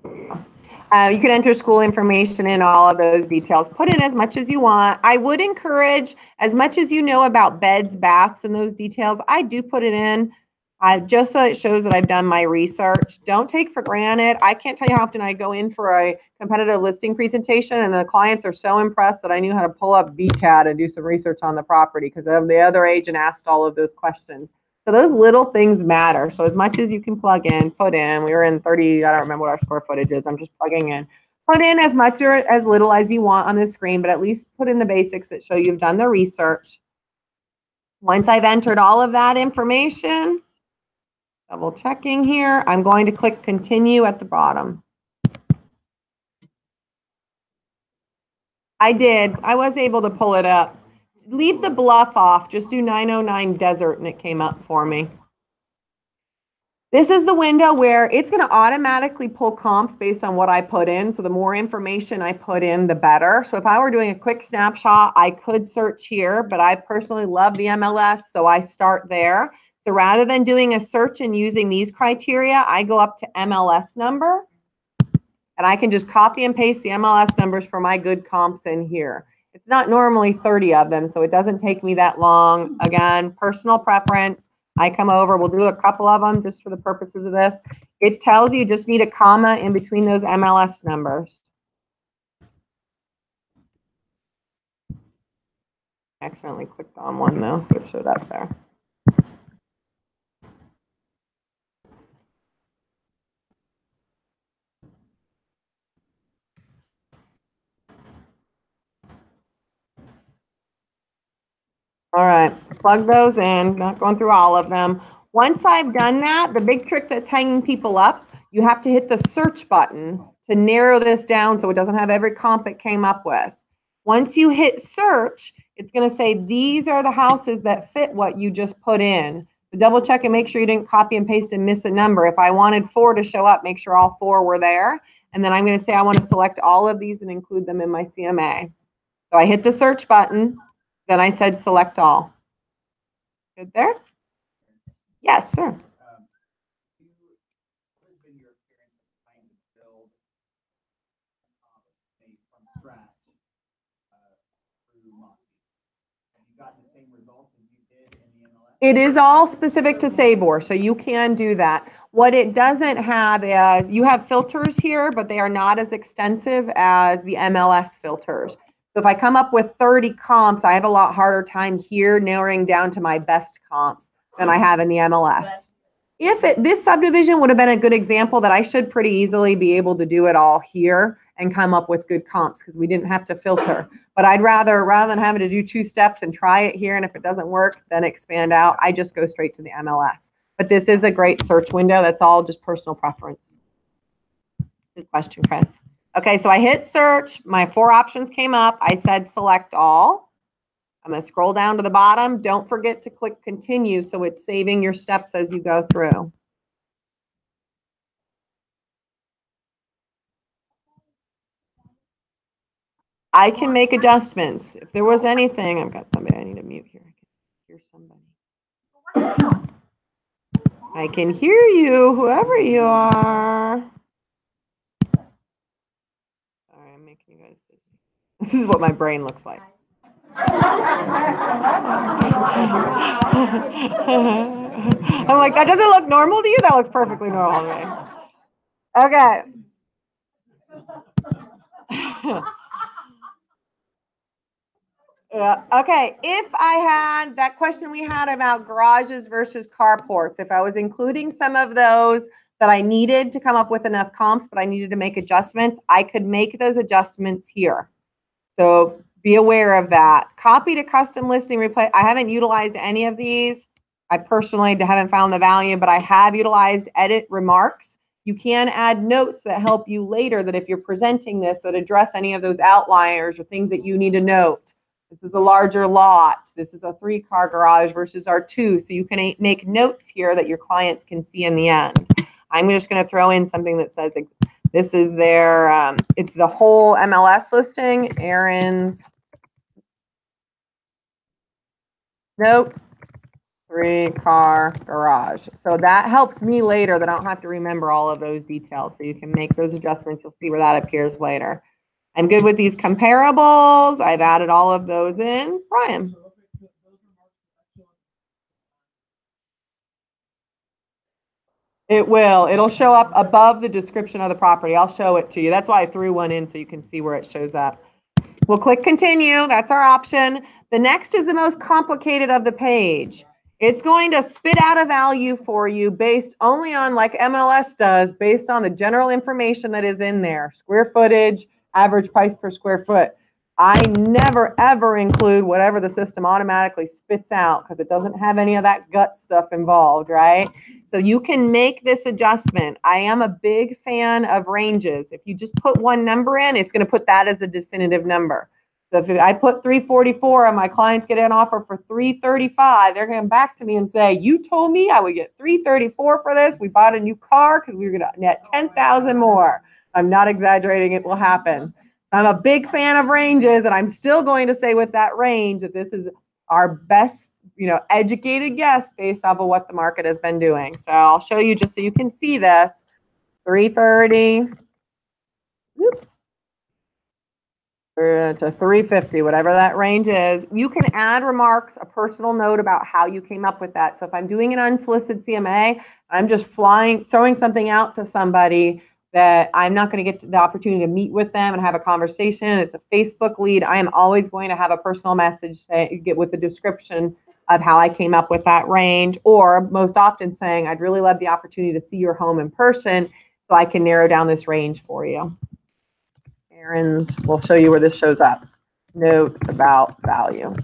You can enter school information and all of those details. Put in as much as you want. I would encourage, as much as you know about beds, baths, and those details, I do put it in just so it shows that I've done my research. Don't take for granted. I can't tell you how often I go in for a competitive listing presentation and the clients are so impressed that I knew how to pull up VCAT and do some research on the property because the other agent asked all of those questions. So those little things matter. So as much as you can plug in, put in. We were in 30, I don't remember what our square footage is. I'm just plugging in. Put in as much or as little as you want on the screen, but at least put in the basics that show you've done the research. Once I've entered all of that information, double checking here, I'm going to click continue at the bottom. I did. I was able to pull it up. Leave the bluff off. Just do 909 desert and it came up for me. This is the window where it's going to automatically pull comps based on what I put in. So the more information I put in, the better. So if I were doing a quick snapshot, I could search here, but I personally love the MLS, so I start there. So rather than doing a search and using these criteria, I go up to MLS number, and I can just copy and paste the MLS numbers for my good comps in here. It's not normally 30 of them, so it doesn't take me that long. Again, personal preference. I come over, we'll do a couple of them just for the purposes of this. It tells you just need a comma in between those MLS numbers. I accidentally clicked on one though, so it showed up there. All right, plug those in, not going through all of them. Once I've done that, the big trick that's hanging people up, you have to hit the search button to narrow this down so it doesn't have every comp it came up with. Once you hit search, it's going to say these are the houses that fit what you just put in. So double check and make sure you didn't copy and paste and miss a number. If I wanted 4 to show up, make sure all 4 were there. And then I'm going to say I want to select all of these and include them in my CMA. So I hit the search button. Then I said select all. Good there? Yes, sir. What has been your experience of trying to build from scratch through Moxie? Have you gotten the same results as you did in the MLS? It is all specific to Sabor, so you can do that. What it doesn't have is, you have filters here, but they are not as extensive as the MLS filters. So if I come up with 30 comps, I have a lot harder time here narrowing down to my best comps than I have in the MLS. This subdivision would have been a good example that I should pretty easily be able to do it all here and come up with good comps because we didn't have to filter. But I'd rather than having to do 2 steps and try it here, and if it doesn't work, then expand out, I just go straight to the MLS. But this is a great search window. That's all just personal preference. Good question, Chris. Okay, so I hit search. My 4 options came up. I said select all. I'm going to scroll down to the bottom. Don't forget to click continue so it's saving your steps as you go through. I can make adjustments. If there was anything, I've got somebody I need to mute here. I can hear somebody. I can hear you, whoever you are. Sorry, I'm making you guys busy. This is what my brain looks like. I'm like, that doesn't look normal to you? That looks perfectly normal to me. Okay. Yeah. Okay. If I had that question we had about garages versus carports, if I was including some of those that I needed to come up with enough comps, but I needed to make adjustments, I could make those adjustments here. So be aware of that. Copy to custom listing replace. I haven't utilized any of these. I personally haven't found the value, but I have utilized edit remarks. You can add notes that help you later that if you're presenting this that address any of those outliers or things that you need to note. This is a larger lot. This is a 3-car garage versus our 2. So you can make notes here that your clients can see in the end. I'm just going to throw in something that says this is their, it's the whole MLS listing. Aaron's, nope, 3-car garage. So that helps me later that I don't have to remember all of those details. So you can make those adjustments. You'll see where that appears later. I'm good with these comparables. I've added all of those in. Brian. It will. It'll show up above the description of the property. I'll show it to you. That's why I threw one in so you can see where it shows up. We'll click continue. That's our option. The next is the most complicated of the page. It's going to spit out a value for you based only on, like MLS does, based on the general information that is in there. Square footage, average price per square foot. I never, ever include whatever the system automatically spits out because it doesn't have any of that gut stuff involved, right? So you can make this adjustment. I am a big fan of ranges. If you just put one number in, it's going to put that as a definitive number. So if I put 344 and my clients get an offer for 335, they're going to come back to me and say, you told me I would get 334 for this. We bought a new car because we were going to net 10,000 more. I'm not exaggerating. It will happen. I'm a big fan of ranges, and I'm still going to say with that range that this is our best, educated guess based off of what the market has been doing. So I'll show you just so you can see this. 330. Whoop. To 350, whatever that range is. You can add remarks, a personal note about how you came up with that. So if I'm doing an unsolicited CMA, I'm just throwing something out to somebody that I'm not going to get the opportunity to meet with them and have a conversation. It's a Facebook lead. I am always going to have a personal message get with the description of how I came up with that range, or most often saying, I'd really love the opportunity to see your home in person so I can narrow down this range for you. And we'll show you where this shows up. Note about value.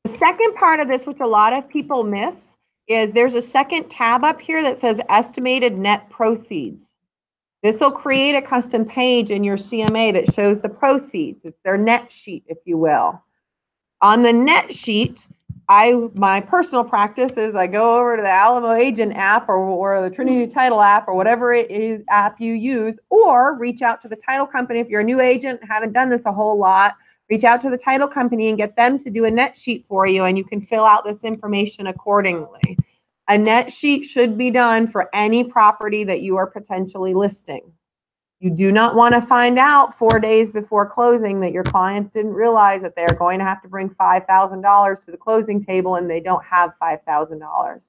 The second part of this, which a lot of people miss, is there's a second tab up here that says estimated net proceeds. This will create a custom page in your CMA that shows the proceeds. It's their net sheet, if you will. On the net sheet, my personal practice is I go over to the Alamo Agent app or the Trinity Title app or whatever it is app you use, or reach out to the title company. If you're a new agent, haven't done this a whole lot, reach out to the title company and get them to do a net sheet for you, and you can fill out this information accordingly. A net sheet should be done for any property that you are potentially listing. You do not want to find out 4 days before closing that your clients didn't realize that they're going to have to bring $5,000 to the closing table and they don't have $5,000.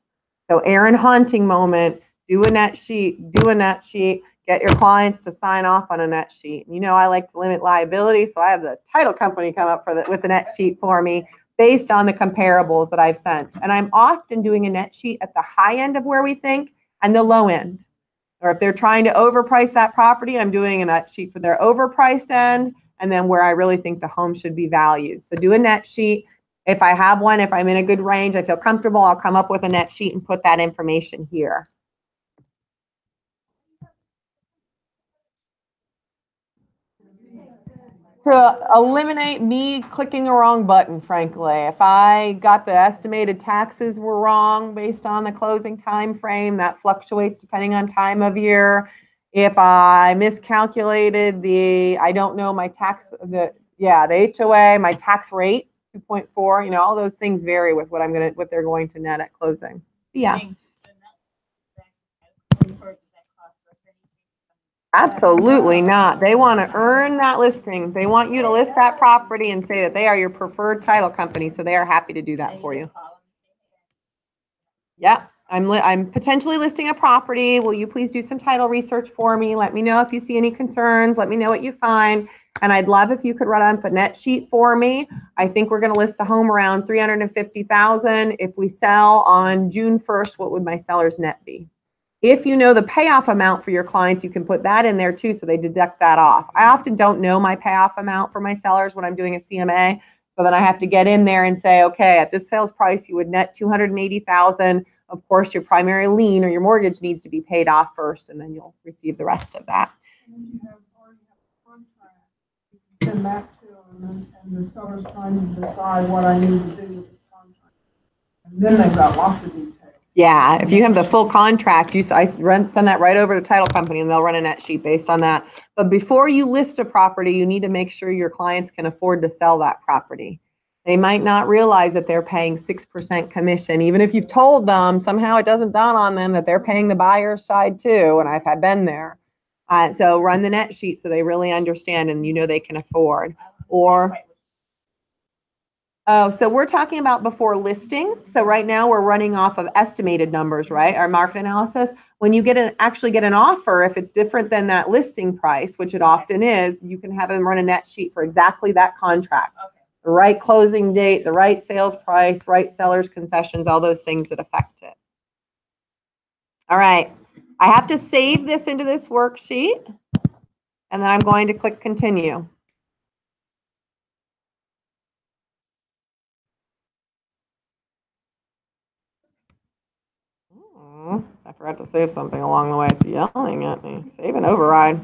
So Aaron Hunting moment, do a net sheet, get your clients to sign off on a net sheet. I like to limit liability, so I have the title company come up with the net sheet for me based on the comparables that I've sent. And I'm often doing a net sheet at the high end of where we think and the low end. Or if they're trying to overprice that property, I'm doing a net sheet for their overpriced end and then where I really think the home should be valued. So do a net sheet. If I have one, if I'm in a good range, I feel comfortable, I'll come up with a net sheet and put that information here. To eliminate me clicking the wrong button, frankly. If I got the estimated taxes were wrong based on the closing time frame, that fluctuates depending on time of year. If I miscalculated I don't know my tax, the HOA, my tax rate, 2.4, all those things vary with what they're going to net at closing. Yeah. Absolutely not. They want to earn that listing. They want you to list that property and say that they are your preferred title company, so they are happy to do that for you. Yeah, I'm potentially listing a property. Will you please do some title research for me? Let me know if you see any concerns. Let me know what you find. And I'd love if you could run up a net sheet for me. I think we're going to list the home around $350,000. If we sell on June 1st, what would my seller's net be? If you know the payoff amount for your clients, you can put that in there too, so they deduct that off. I often don't know my payoff amount for my sellers when I'm doing a CMA, so then I have to get in there and say, okay, at this sales price, you would net $280,000. Of course, your primary lien or your mortgage needs to be paid off first, and then you'll receive the rest of that. And then you already have a contract. You can send that to them, and the seller's trying to decide what I need to do with this contract. And then they've got lots of details. Yeah, if you have the full contract, send that right over to the title company and they'll run a net sheet based on that. But before you list a property, you need to make sure your clients can afford to sell that property. They might not realize that they're paying 6% commission. Even if you've told them, somehow it doesn't dawn on them that they're paying the buyer's side too, and I've been there. So run the net sheet so they really understand and they can afford. So we're talking about before listing. So right now we're running off of estimated numbers, right? Our market analysis. When you actually get an offer, if it's different than that listing price, which it often is, you can have them run a net sheet for exactly that contract. Okay. The right closing date, the right sales price, right seller's concessions, all those things that affect it. All right. I have to save this into this worksheet, and then I'm going to click continue. I forgot to save something along the way. It's yelling at me. Save and override.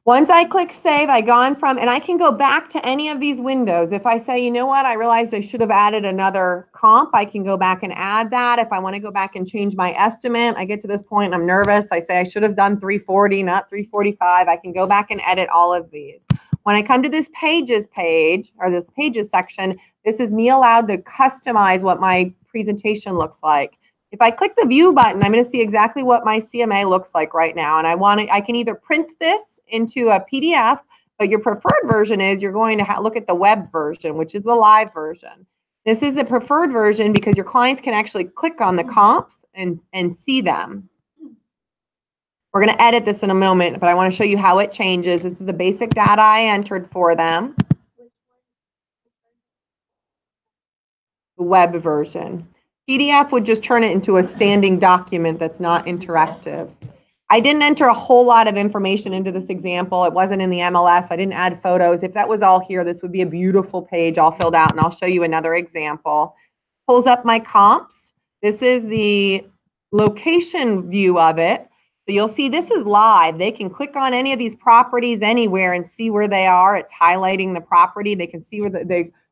Once I click save, I gone from, and I can go back to any of these windows. If I say, you know what, I realized I should have added another comp, I can go back and add that. If I want to go back and change my estimate, I get to this point and I'm nervous. I say I should have done 340, not 345. I can go back and edit all of these. When I come to this pages page, or this pages section, this is me allowed to customize what my presentation looks like. If I click the view button, I'm going to see exactly what my CMA looks like right now. And I can either print this into a PDF, but your preferred version is you're going to look at the web version, which is the live version. This is the preferred version because your clients can actually click on the comps and see them. We're going to edit this in a moment, but I want to show you how it changes. This is the basic data I entered for them. The web version. PDF would just turn it into a standing document that's not interactive. I didn't enter a whole lot of information into this example. It wasn't in the MLS. I didn't add photos. If that was all here, this would be a beautiful page all filled out, and I'll show you another example. Pulls up my comps. This is the location view of it. So you'll see this is live. They can click on any of these properties anywhere and see where they are. It's highlighting the property. They can see where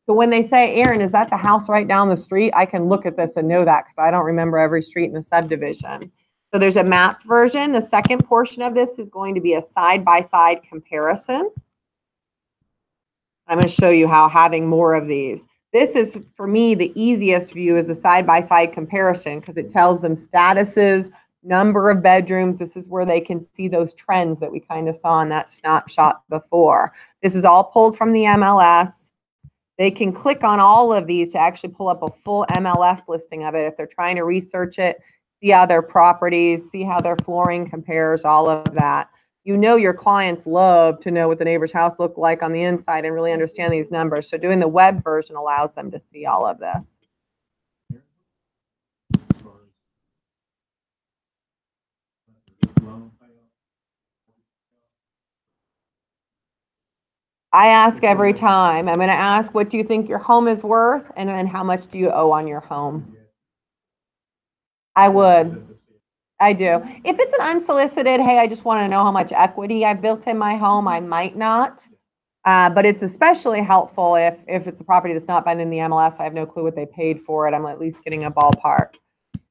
so when they say, Erin, is that the house right down the street? I can look at this and know that because I don't remember every street in the subdivision. So there's a mapped version. The second portion of this is going to be a side-by-side comparison. I'm going to show you how having more of these. This is, for me, the easiest view is the side-by-side comparison because it tells them statuses, number of bedrooms. This is where they can see those trends that we kind of saw in that snapshot before. This is all pulled from the MLS. They can click on all of these to actually pull up a full MLS listing of it if they're trying to research it, see how their properties, see how their flooring compares, all of that. You know your clients love to know what the neighbor's house looked like on the inside and really understand these numbers. So doing the web version allows them to see all of this. I ask every time. I'm going to ask, what do you think your home is worth? And then how much do you owe on your home? I would. I do. If it's an unsolicited, hey, I just want to know how much equity I've built in my home, I might not. But it's especially helpful if it's a property that's not been in the MLS. I have no clue what they paid for it. I'm at least getting a ballpark.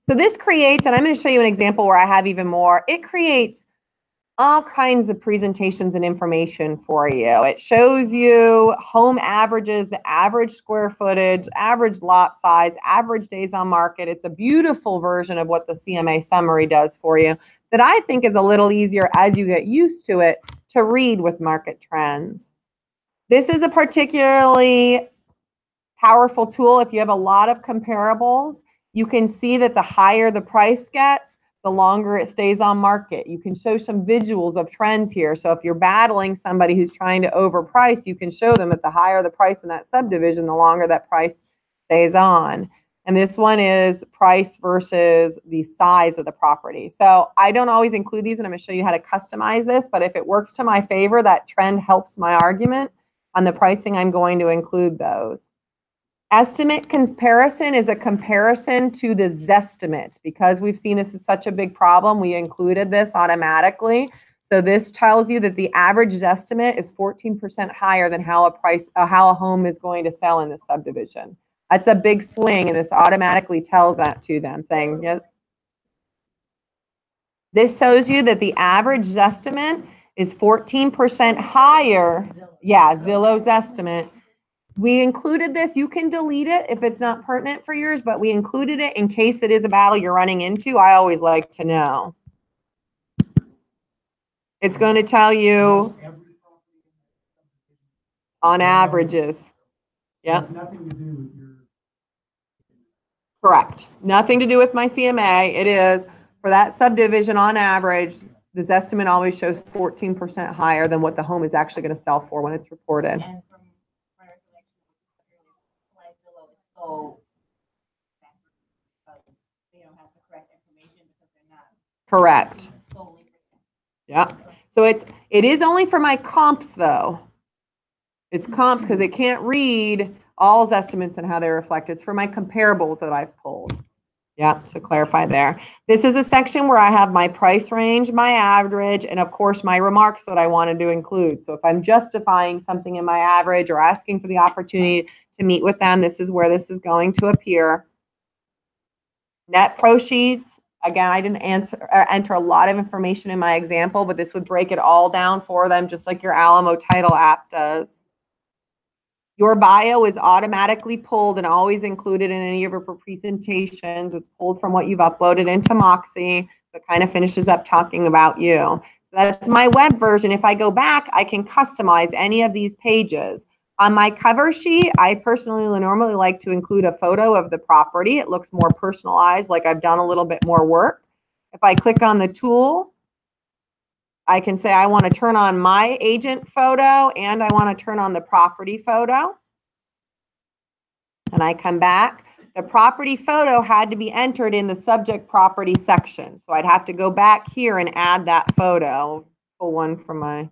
So this creates, and I'm going to show you an example where I have even more. It creates all kinds of presentations and information for you. It shows you home averages, the average square footage, average lot size, average days on market. It's a beautiful version of what the CMA summary does for you that I think is a little easier as you get used to it to read with market trends. This is a particularly powerful tool if you have a lot of comparables. You can see that the higher the price gets, the longer it stays on market. You can show some visuals of trends here. So if you're battling somebody who's trying to overprice, you can show them that the higher the price in that subdivision, the longer that price stays on. And this one is price versus the size of the property. So I don't always include these, and I'm going to show you how to customize this. But if it works to my favor, that trend helps my argument on the pricing, I'm going to include those. Estimate comparison is a comparison to the Zestimate. Because we've seen this is such a big problem, we included this automatically. So this tells you that the average Zestimate is 14% higher than how a home is going to sell in this subdivision. That's a big swing, and this automatically tells that to them, saying, yeah. This shows you that the average Zestimate is 14% higher. Yeah, Zillow's estimate. We included this. You can delete it if it's not pertinent for yours, but we included it in case it is a battle you're running into. I always like to know. It's going to tell you on averages. Yeah. Nothing to do with your. Correct. Nothing to do with my CMA. It is for that subdivision on average. This estimate always shows 14% higher than what the home is actually going to sell for when it's reported. And from my recollection, like Zillow is so they don't have the correct information because they're not Correct. solely. Yeah. So it is only for my comps though. It's comps because it can't read all estimates and how they reflect. It's for my comparables that I've pulled. Yeah, to clarify there. This is a section where I have my price range, my average, and of course my remarks that I wanted to include. So if I'm justifying something in my average or asking for the opportunity to meet with them, this is where this is going to appear. Net proceeds. Again, I didn't enter a lot of information in my example, but this would break it all down for them, just like your Alamo title app does. Your bio is automatically pulled and always included in any of your presentations. It's pulled from what you've uploaded into Moxie. So it kind of finishes up talking about you. So that's my web version. If I go back, I can customize any of these pages. On my cover sheet, I personally normally like to include a photo of the property. It looks more personalized, like I've done a little bit more work. If I click on the tool, I can say I want to turn on my agent photo and I want to turn on the property photo. And I come back. The property photo had to be entered in the subject property section. So I'd have to go back here and add that photo. Pull one from my.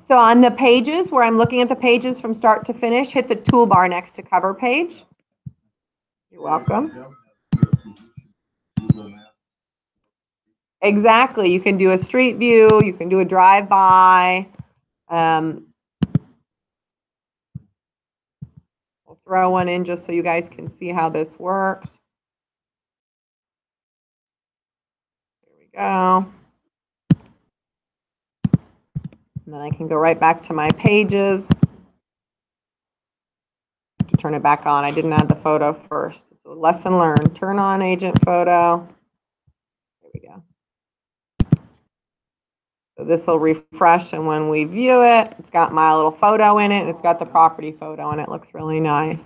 So on the pages where I'm looking at the pages from start to finish, hit the toolbar next to cover page. You're welcome. Exactly. You can do a street view. You can do a drive-by. We'll throw one in just so you guys can see how this works. Here we go. And then I can go right back to my pages. To turn it back on, I didn't add the photo first. So lesson learned. Turn on agent photo. There we go. So this will refresh, and when we view it, it's got my little photo in it, and it's got the property photo, and it looks really nice.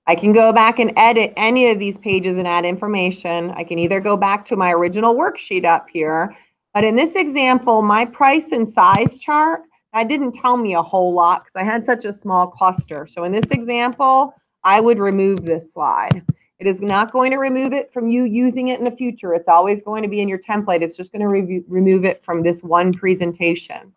I can go back and edit any of these pages and add information. I can either go back to my original worksheet up here, but in this example, my price and size chart, that didn't tell me a whole lot because I had such a small cluster. So in this example, I would remove this slide. It is not going to remove it from you using it in the future. It's always going to be in your template. It's just going to remove it from this one presentation.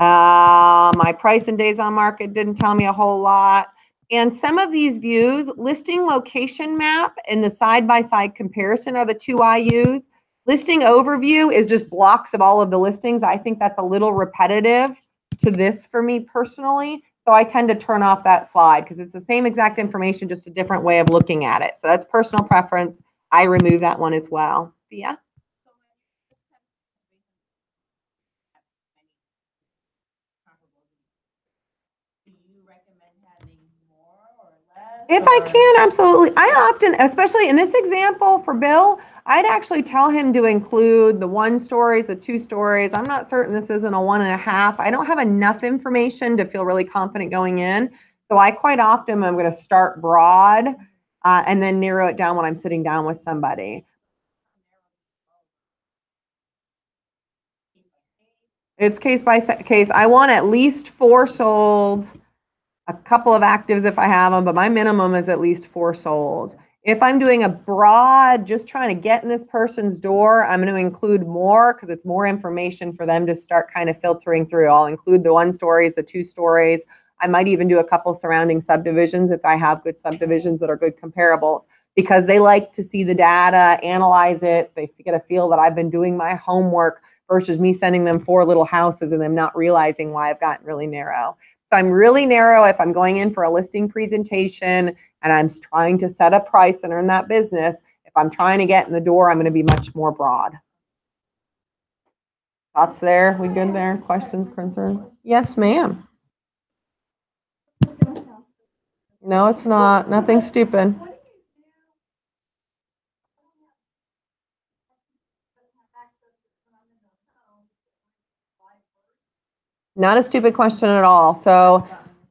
My price and days on market didn't tell me a whole lot. And some of these views, listing location map and the side-by-side comparison are the two I use. Listing overview is just blocks of all of the listings. I think that's a little repetitive to this for me personally. So I tend to turn off that slide because it's the same exact information, just a different way of looking at it. So that's personal preference. I remove that one as well. Yeah. If I can, absolutely. I often, especially in this example for Bill, I'd actually tell him to include the 1 stories, the 2 stories. I'm not certain this isn't a 1.5. I don't have enough information to feel really confident going in. So I quite often I'm going to start broad and then narrow it down when I'm sitting down with somebody. It's case by case. I want at least 4 sold. A couple of actives if I have them, but my minimum is at least 4 sold. If I'm doing a broad, just trying to get in this person's door, I'm going to include more because it's more information for them to start kind of filtering through. I'll include the 1 stories, the 2 stories. I might even do a couple surrounding subdivisions if I have good subdivisions that are good comparables because they like to see the data, analyze it. They get a feel that I've been doing my homework versus me sending them 4 little houses and them not realizing why I've gotten really narrow. So I'm really narrow if I'm going in for a listing presentation and I'm trying to set a price and earn that business. If I'm trying to get in the door, I'm going to be much more broad. Thoughts there? We good there? Questions, concerns? Yes, ma'am. No, it's not. Nothing stupid. Not a stupid question at all. So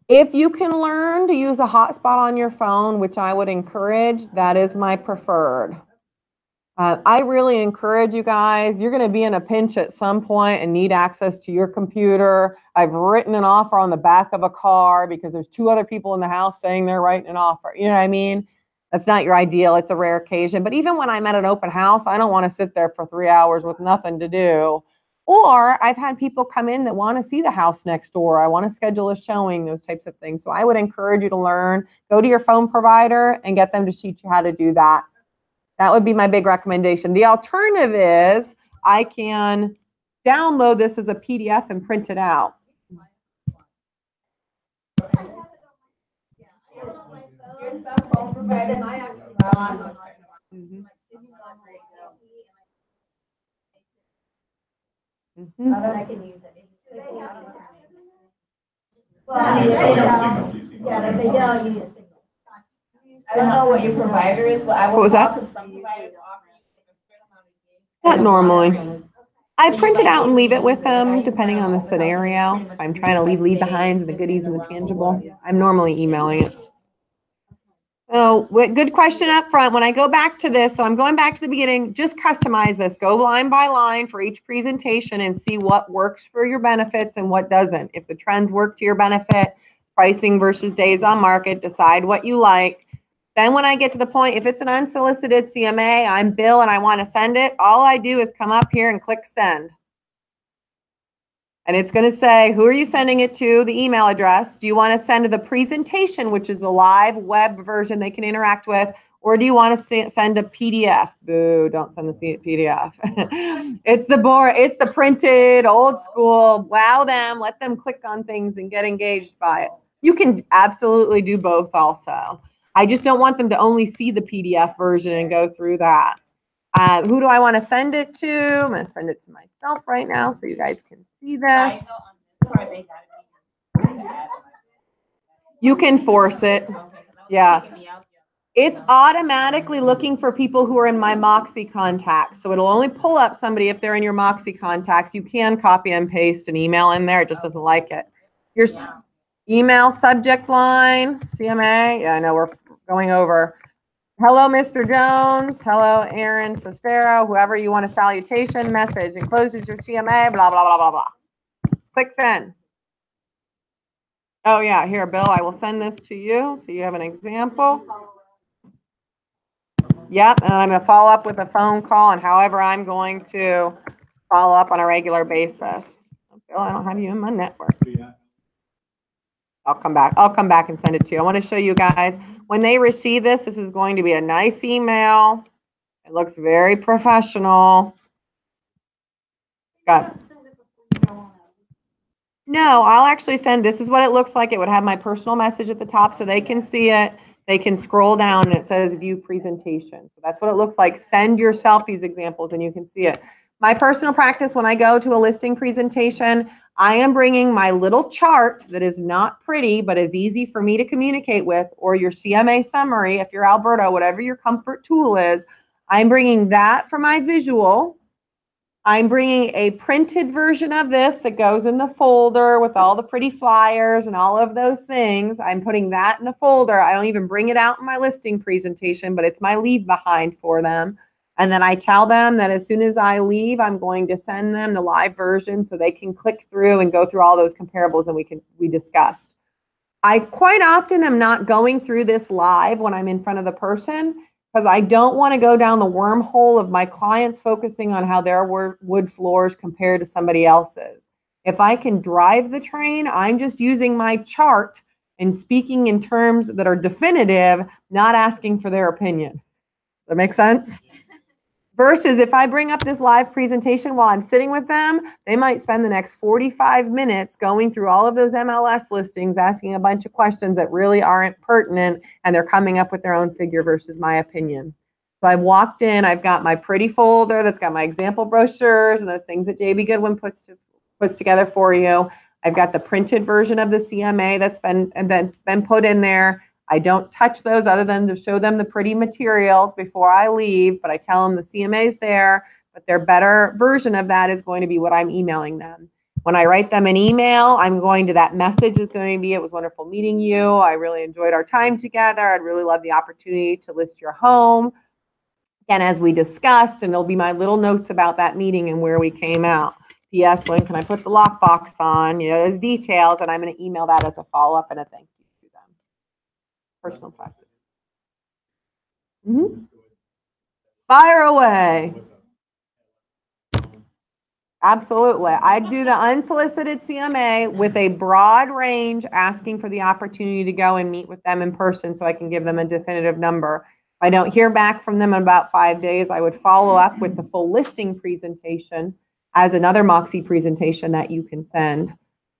if you can learn to use a hotspot on your phone, which I would encourage, that is my preferred. I really encourage you guys, you're going to be in a pinch at some point and need access to your computer. I've written an offer on the back of a car because there's 2 other people in the house saying they're writing an offer. You know what I mean? That's not your ideal. It's a rare occasion. But even when I'm at an open house, I don't want to sit there for 3 hours with nothing to do. Or I've had people come in that want to see the house next door. I want to schedule a showing, those types of things. So I would encourage you to learn, go to your phone provider and get them to teach you how to do that. That would be my big recommendation. The alternative is I can download this as a PDF and print it out. Here's some phone providers, I actually got. Mhm. I can use it. Well, I mean, they don't, yeah, if they don't, you need a signal. I don't know what your provider is, but I will. What was that? call 'cause some providers offer you a certain amount of gigs. Not normally. I print it out and leave it with them, depending on the scenario. If I'm trying to leave behind the goodies and the tangible, I'm normally emailing it. So, good question up front. When I go back to this, so I'm going back to the beginning, just customize this. Go line by line for each presentation and see what works for your benefits and what doesn't. If the trends work to your benefit, pricing versus days on market, decide what you like. Then when I get to the point, if it's an unsolicited CMA, I'm Bill and I want to send it, all I do is come up here and click send. And it's going to say, who are you sending it to, the email address? Do you want to send to the presentation, which is a live web version they can interact with, or do you want to send a PDF? Boo, don't send the PDF. It's the printed, old school, wow them, let them click on things and get engaged by it. You can absolutely do both also. I just don't want them to only see the PDF version and go through that. Who do I want to send it to? I'm going to send it to myself right now so you guys can see this. You can force it. Yeah. It's automatically looking for people who are in my Moxie contacts. So it'll only pull up somebody if they're in your Moxie contacts. You can copy and paste an email in there. It just doesn't like it. Your email subject line, CMA. Yeah, I know we're going over. Hello, Mr. Jones. Hello, Aaron Sestero. Whoever you want a salutation message. Encloses your CMA, blah, blah, blah, blah, blah. Click send. Oh, yeah. Here, Bill, I will send this to you so you have an example. Yep, and I'm going to follow up with a phone call and however I'm going to follow up on a regular basis. Bill, I don't have you in my network. I'll come back and send it to you. I want to show you guys when they receive this, this is going to be a nice email. It looks very professional. No, I'll actually send, this is what it looks like. It would have my personal message at the top so they can see it. They can scroll down and it says view presentation. So that's what it looks like. Send yourself these examples and you can see it. My personal practice, when I go to a listing presentation, I am bringing my little chart that is not pretty, but is easy for me to communicate with, or your CMA summary, if you're Alberta, whatever your comfort tool is. I'm bringing that for my visual. I'm bringing a printed version of this that goes in the folder with all the pretty flyers and all of those things. I'm putting that in the folder. I don't even bring it out in my listing presentation, but it's my leave behind for them. And then I tell them that as soon as I leave, I'm going to send them the live version so they can click through and go through all those comparables and we discussed. I quite often am not going through this live when I'm in front of the person because I don't want to go down the wormhole of my clients focusing on how their wood floors compare to somebody else's. If I can drive the train, I'm just using my chart and speaking in terms that are definitive, not asking for their opinion. Does that make sense? Versus if I bring up this live presentation while I'm sitting with them, they might spend the next 45 minutes going through all of those MLS listings, asking a bunch of questions that really aren't pertinent, and they're coming up with their own figure versus my opinion. So I've walked in, I've got my pretty folder that's got my example brochures and those things that JB Goodwin puts together for you. I've got the printed version of the CMA that's been put in there. I don't touch those other than to show them the pretty materials before I leave, but I tell them the CMA's there, but their better version of that is going to be what I'm emailing them. When I write them an email, I'm going to, that message is going to be, it was wonderful meeting you. I really enjoyed our time together. I'd really love the opportunity to list your home. And as we discussed, and there'll be my little notes about that meeting and where we came out. P.S. When can I put the lockbox on? You know, those details, and I'm going to email that as a follow-up and a thank you to them. Personal practice. Fire away. Absolutely. I do the unsolicited CMA with a broad range, asking for the opportunity to go and meet with them in person so I can give them a definitive number. If I don't hear back from them in about 5 days, I would follow up with the full listing presentation as another Moxie presentation that you can send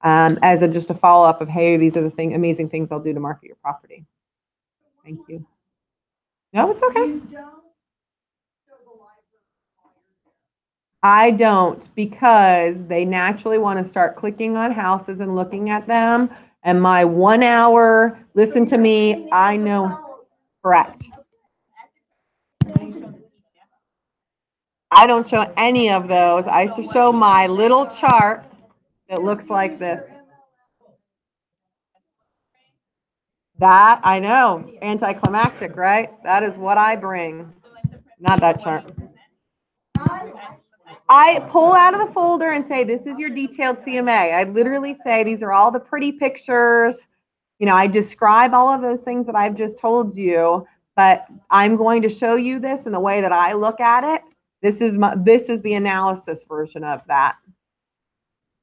as just a follow-up of, hey, these are the amazing things I'll do to market your property. Thank you. No, it's okay. I don't, because they naturally want to start clicking on houses and looking at them. And my 1 hour, listen to me, I know, correct. I don't show any of those. I show my little chart that looks like this. That, I know, anticlimactic, right? That is what I bring. Not that chart. I pull out of the folder and say, this is your detailed CMA. I literally say, these are all the pretty pictures. You know, I describe all of those things that I've just told you, but I'm going to show you this in the way that I look at it. This is the analysis version of that.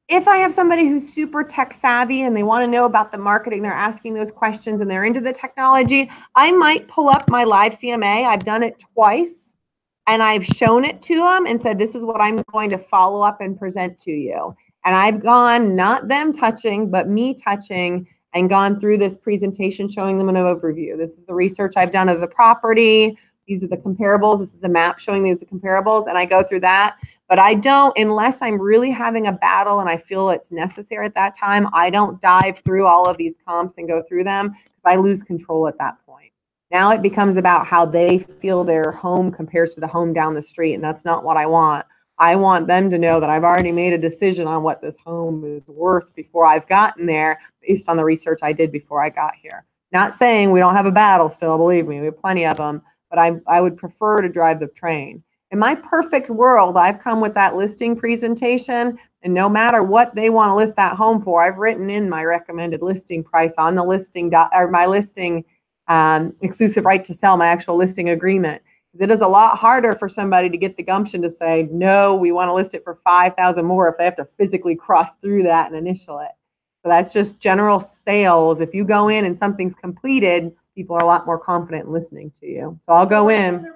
If I have somebody who's super tech savvy and they want to know about the marketing, they're asking those questions and they're into the technology, I might pull up my live CMA. I've done it twice. And I've shown it to them and said, this is what I'm going to follow up and present to you. And I've gone, not them touching, but me touching, and gone through this presentation showing them an overview. This is the research I've done of the property. These are the comparables. This is the map showing these are the comparables. And I go through that. But I don't, unless I'm really having a battle and I feel it's necessary at that time, I don't dive through all of these comps and go through them because I lose control at that point. Now it becomes about how they feel their home compares to the home down the street, and that's not what I want. I want them to know that I've already made a decision on what this home is worth before I've gotten there based on the research I did before I got here. Not saying we don't have a battle still, believe me, we have plenty of them, but I would prefer to drive the train. In my perfect world, I've come with that listing presentation, and no matter what they want to list that home for, I've written in my recommended listing price on the listing or my listing exclusive right to sell, my actual listing agreement. It is a lot harder for somebody to get the gumption to say, no, we want to list it for $5,000 more if they have to physically cross through that and initial it. So that's just general sales. If you go in and something's completed, people are a lot more confident in listening to you. So I'll go in.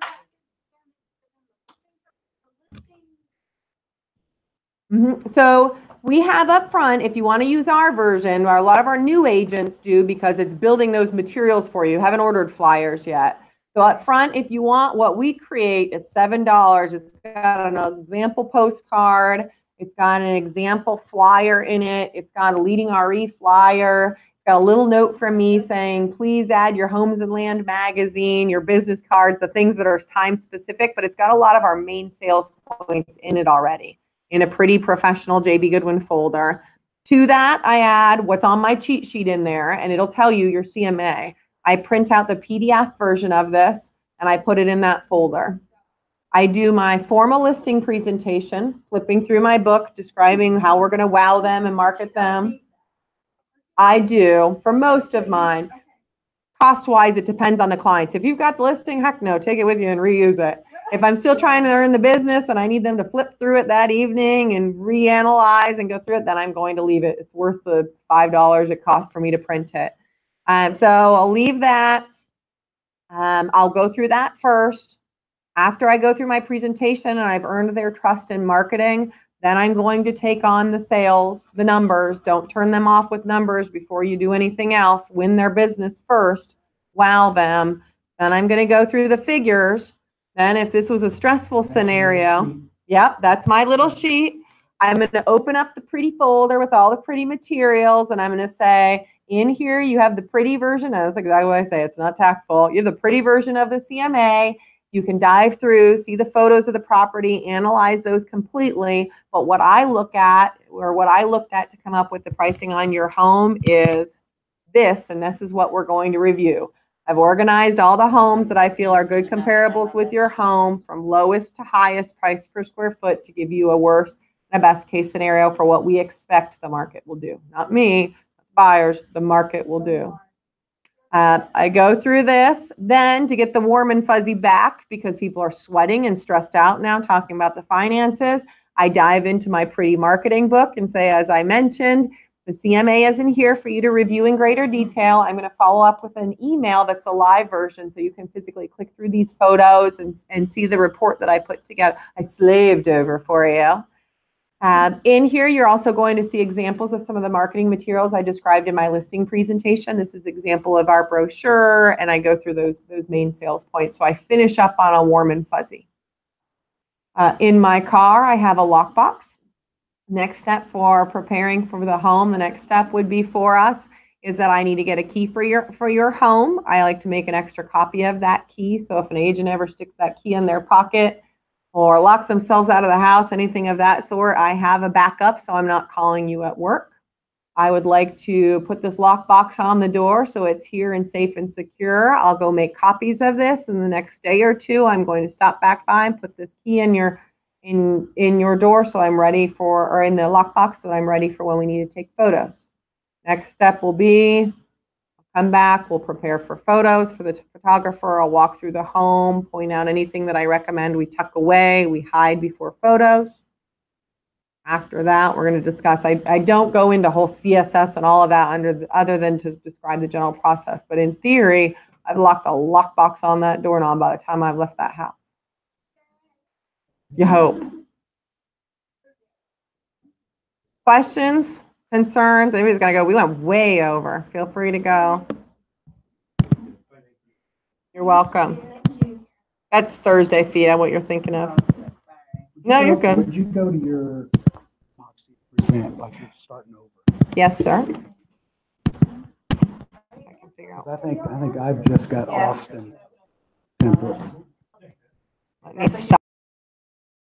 So we have up front, if you want to use our version, or a lot of our new agents do because it's building those materials for you. Haven't ordered flyers yet. So up front, if you want what we create, it's $7. It's got an example postcard. It's got an example flyer in it. It's got a leading RE flyer. It's got a little note from me saying, please add your Homes and Land magazine, your business cards, the things that are time specific, but it's got a lot of our main sales points in it already, in a pretty professional JB Goodwin folder. To that, I add what's on my cheat sheet in there, and it'll tell you your CMA. I print out the PDF version of this, and I put it in that folder. I do my formal listing presentation, flipping through my book, describing how we're going to wow them and market them. I do for most of mine. Cost-wise, it depends on the clients. If you've got the listing, heck no, take it with you and reuse it. If I'm still trying to earn the business and I need them to flip through it that evening and reanalyze and go through it, then I'm going to leave it. It's worth the $5 it costs for me to print it. So I'll leave that. I'll go through that first. After I go through my presentation and I've earned their trust in marketing, then I'm going to take on the sales, the numbers. Don't turn them off with numbers before you do anything else. Win their business first. Wow them. Then I'm going to go through the figures. Then if this was a stressful scenario, yep, that's my little sheet. I'm going to open up the pretty folder with all the pretty materials, and I'm going to say, in here you have the pretty version. That's exactly what I say. It's not tactful. You have the pretty version of the CMA. You can dive through, see the photos of the property, analyze those completely. But what I look at, or what I looked at to come up with the pricing on your home is this, and this is what we're going to review. I've organized all the homes that I feel are good comparables with your home from lowest to highest price per square foot to give you a worst and a best case scenario for what we expect the market will do. Not me, buyers, the market will do. I go through this then to get the warm and fuzzy back because people are sweating and stressed out now talking about the finances. I dive into my pretty marketing book and say, as I mentioned, the CMA isn't here for you to review in greater detail. I'm going to follow up with an email that's a live version so you can physically click through these photos and see the report that I put together. I slaved over for you. In here, you're also going to see examples of some of the marketing materials I described in my listing presentation. This is an example of our brochure, and I go through those main sales points. So I finish up on a warm and fuzzy. In my car, I have a lockbox. Next step for preparing for the home, the next step would be for us is that I need to get a key for your home. I like to make an extra copy of that key. So if an agent ever sticks that key in their pocket or locks themselves out of the house, anything of that sort, I have a backup so I'm not calling you at work. I would like to put this lockbox on the door so it's here and safe and secure. I'll go make copies of this in the next day or two. I'm going to stop back by and put this key in your door so I'm ready for, or in the lockbox so I'm ready for when we need to take photos. Next step will be, I'll come back, we'll prepare for photos for the photographer. I'll walk through the home, point out anything that I recommend we tuck away, we hide before photos. After that, we're going to discuss, I don't go into whole CSS and all of that other than to describe the general process. But in theory, I've locked a lockbox on that doorknob by the time I've left that house. You hope. Questions, concerns? Anybody's got to go? We went way over. Feel free to go. You're welcome. That's Thursday, Fia, what you're thinking of. No, you're good. Would you go to your Moxie present like you're starting over? Yes, sir. Because I think I've just got Austin templates. Let me stop.